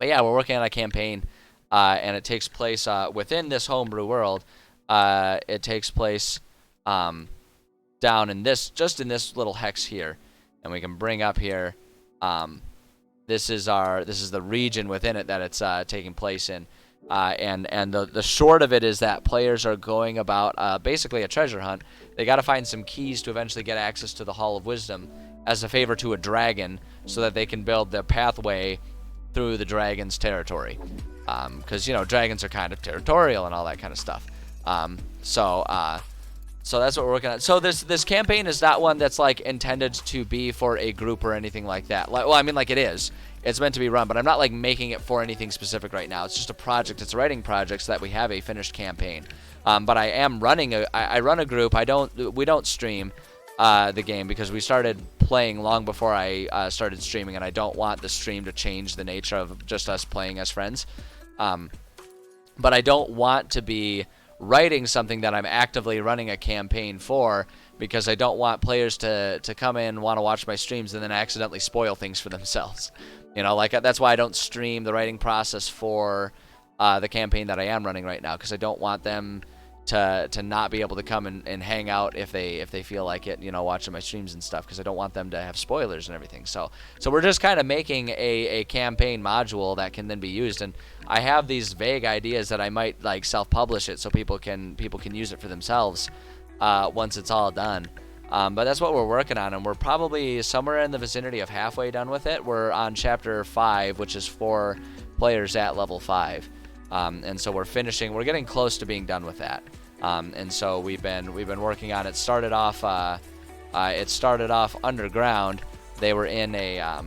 yeah, we're working on a campaign, and it takes place within this homebrew world. It takes place down in just in this little hex here, and we can bring up here. This is the region within it that it's taking place in, and the short of it is that players are going about basically a treasure hunt. They got to find some keys to eventually get access to the Hall of Wisdom as a favor to a dragon, so that they can build their pathway through the dragon's territory. Because dragons are kind of territorial and all that kind of stuff. So that's what we're working on. So this campaign is not one that's like intended to be for a group or anything like that. Like it is. It's meant to be run, but I'm not like making it for anything specific right now. It's just a project. It's a writing project so that we have a finished campaign. But I am running I run a group. We don't stream the game because we started playing long before I started streaming, and I don't want the stream to change the nature of just us playing as friends. But I don't want to be writing something that I'm actively running a campaign for, because I don't want players to come in, want to watch my streams, and then accidentally spoil things for themselves. That's why I don't stream the writing process for the campaign that I am running right now, because I don't want them to not be able to come and hang out if they feel like it, watching my streams and stuff, because I don't want them to have spoilers and everything. So we're just kind of making a campaign module that can then be used, and I have these vague ideas that I might like self-publish it so people can use it for themselves once it's all done. But that's what we're working on, and we're probably somewhere in the vicinity of halfway done with it. We're on chapter 5, which is 4 players at level 5. And so we're getting close to being done with that. And so we've been working on it. Started off underground. They were in a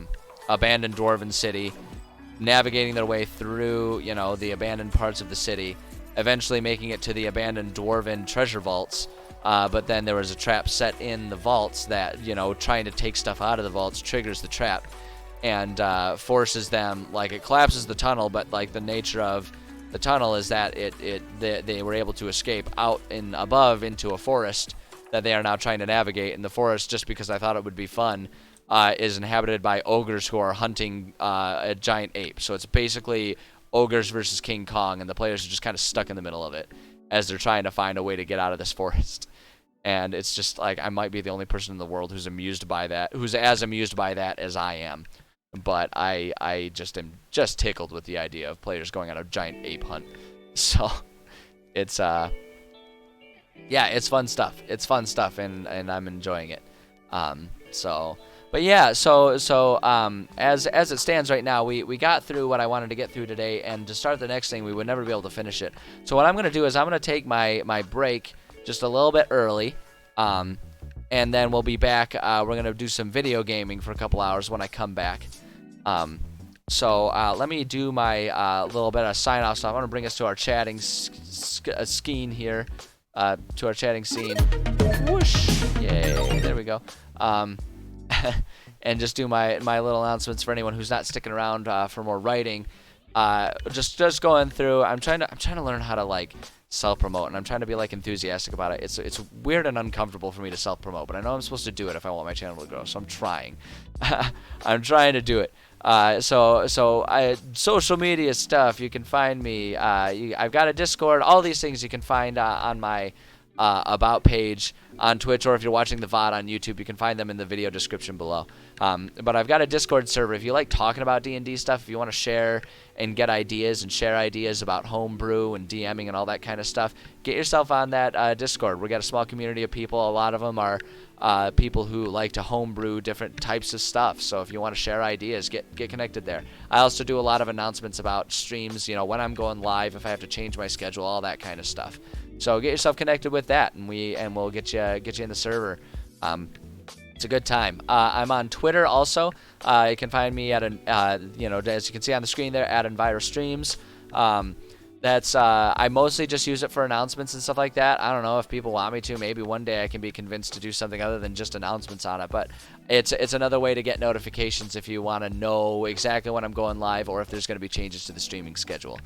abandoned dwarven city, navigating their way through, the abandoned parts of the city, eventually making it to the abandoned dwarven treasure vaults. But then there was a trap set in the vaults that, trying to take stuff out of the vaults triggers the trap and forces them, it collapses the tunnel, but the nature of the tunnel is that they were able to escape out above into a forest that they are now trying to navigate. And the forest, just because I thought it would be fun, is inhabited by ogres who are hunting a giant ape. So it's basically ogres versus King Kong, and the players are just kind of stuck in the middle of it as they're trying to find a way to get out of this forest. And it's just I might be the only person in the world who's as amused by that as I am. But I just am just tickled with the idea of players going on a giant ape hunt. So it's it's fun stuff. It's fun stuff, and I'm enjoying it. But yeah, so as it stands right now, we got through what I wanted to get through today, and to start the next thing, we would never be able to finish it. So what I'm gonna do is I'm gonna take my break just a little bit early. And then we'll be back. We're going to do some video gaming for a couple hours when I come back. So let me do my little bit of sign-off stuff. I'm going to bring us to our chatting scene here. To our chatting scene. Whoosh! Yay! There we go. And just do my little announcements for anyone who's not sticking around for more writing. Just going through. I'm trying to learn how to self-promote, and I'm trying to be enthusiastic about it. It's weird and uncomfortable for me to self-promote, but I know I'm supposed to do it if I want my channel to grow, so I'm trying. I'm trying to do it. Social media stuff, you can find me. I've got a Discord, all these things you can find on my About page on Twitch, or if you're watching the VOD on YouTube, you can find them in the video description below. But I've got a Discord server. If you like talking about D&D stuff, if you want to share and get ideas and share ideas about homebrew and DMing and all that kind of stuff, get yourself on that Discord. We got a small community of people. A lot of them are people who like to homebrew different types of stuff. So if you want to share ideas, get connected there. I also do a lot of announcements about streams, you know, when I'm going live, if I have to change my schedule, all that kind of stuff. So get yourself connected with that, and we'll get you in the server. It's a good time. I'm on Twitter also. You can find me at as you can see on the screen there, at Enviro Streams. I mostly just use it for announcements and stuff like that. I don't know if people want me to. Maybe one day I can be convinced to do something other than just announcements on it. But it's another way to get notifications if you want to know exactly when I'm going live or if there's going to be changes to the streaming schedule.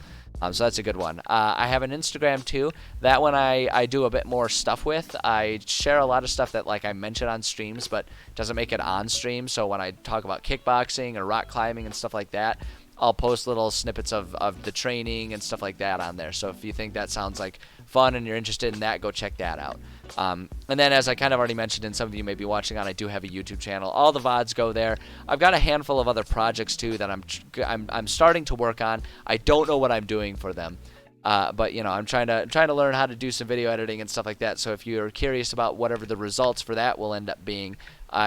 So that's a good one. I have an Instagram too. That one I do a bit more stuff with. I share a lot of stuff that like I mention on streams, but doesn't make it on stream. So when I talk about kickboxing or rock climbing and stuff like that, I'll post little snippets of the training and stuff like that on there. So if you think that sounds like fun and you're interested in that, go check that out. And then, as I kind of already mentioned, and some of you may be watching on, I do have a YouTube channel. All the VODs go there. I've got a handful of other projects too that I'm starting to work on. I don't know what I'm doing for them, but you know, I'm trying to learn how to do some video editing and stuff like that. So if you're curious about whatever the results for that will end up being,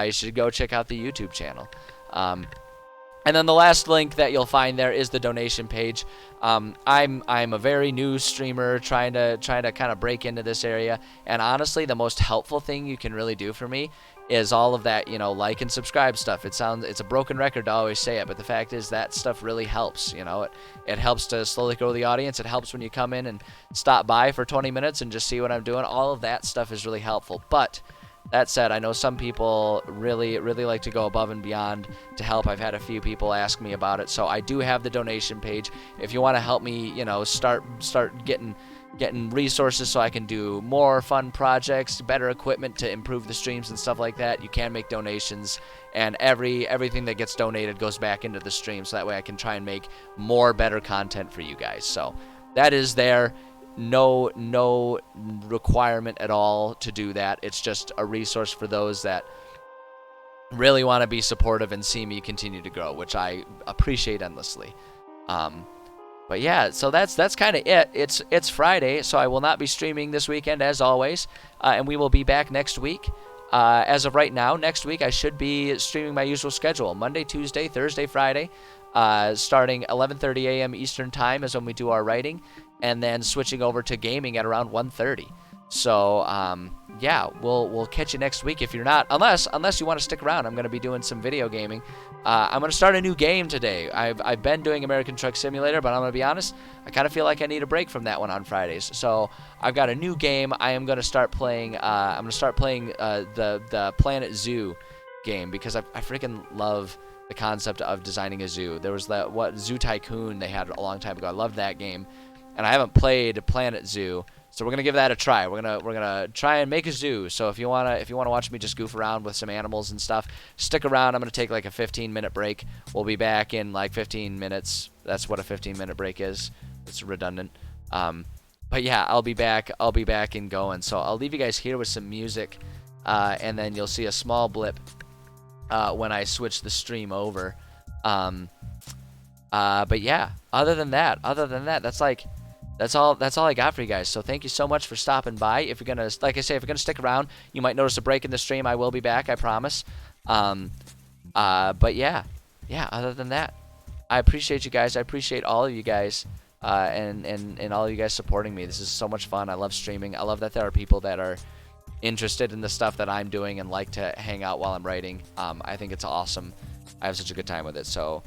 you should go check out the YouTube channel. And then the last link that you'll find there is the donation page. I'm a very new streamer trying to kind of break into this area, and honestly, the most helpful thing you can really do for me is all of that, you know, like and subscribe stuff. It's a broken record to always say it, but the fact is that stuff really helps. You know, it helps to slowly grow the audience. It helps when you come in and stop by for 20 minutes and just see what I'm doing. All of that stuff is really helpful. But that said, I know some people really like to go above and beyond to help. I've had a few people ask me about it, so I do have the donation page. If you want to help me, you know, start getting resources so I can do more fun projects, better equipment to improve the streams and stuff like that, you can make donations, and everything that gets donated goes back into the stream, so that way I can try and make more better content for you guys. So that is there. No requirement at all to do that. It's just a resource for those that really want to be supportive and see me continue to grow, which I appreciate endlessly. But yeah, so that's kind of it. It's Friday, so I will not be streaming this weekend as always, and we will be back next week. As of right now, next week I should be streaming my usual schedule: Monday, Tuesday, Thursday, Friday. Starting 11:30 a.m. Eastern Time is when we do our writing, and then switching over to gaming at around 1:30. So yeah, we'll catch you next week. If you're not, unless you want to stick around, I'm going to be doing some video gaming. I'm going to start a new game today. I've been doing American Truck Simulator, but I'm going to be honest, I kind of feel like I need a break from that one on Fridays. So I've got a new game I am going to start playing. I'm going to start playing the Planet Zoo game, because I freaking love the concept of designing a zoo. There was that Zoo Tycoon they had a long time ago. I loved that game, and I haven't played Planet Zoo, so we're gonna give that a try. We're gonna try and make a zoo. So if you wanna watch me just goof around with some animals and stuff, stick around. I'm gonna take like a 15-minute break. We'll be back in like 15 minutes. That's what a 15-minute break is. It's redundant. But yeah, I'll be back and going. So I'll leave you guys here with some music, and then you'll see a small blip when I switch the stream over. But yeah, other than that, that's all I got for you guys. So thank you so much for stopping by. If you're gonna, like I say, if you're gonna stick around, you might notice a break in the stream. I will be back, I promise. But yeah, other than that, I appreciate you guys. I appreciate all of you guys, and all of you guys supporting me. This is so much fun. I love streaming. I love that there are people that are interested in the stuff that I'm doing and like to hang out while I'm writing. I think it's awesome. I have such a good time with it. So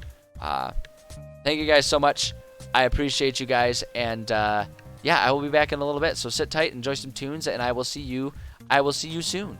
thank you guys so much. I appreciate you guys, and yeah, I will be back in a little bit. So sit tight, enjoy some tunes, and I will see you soon.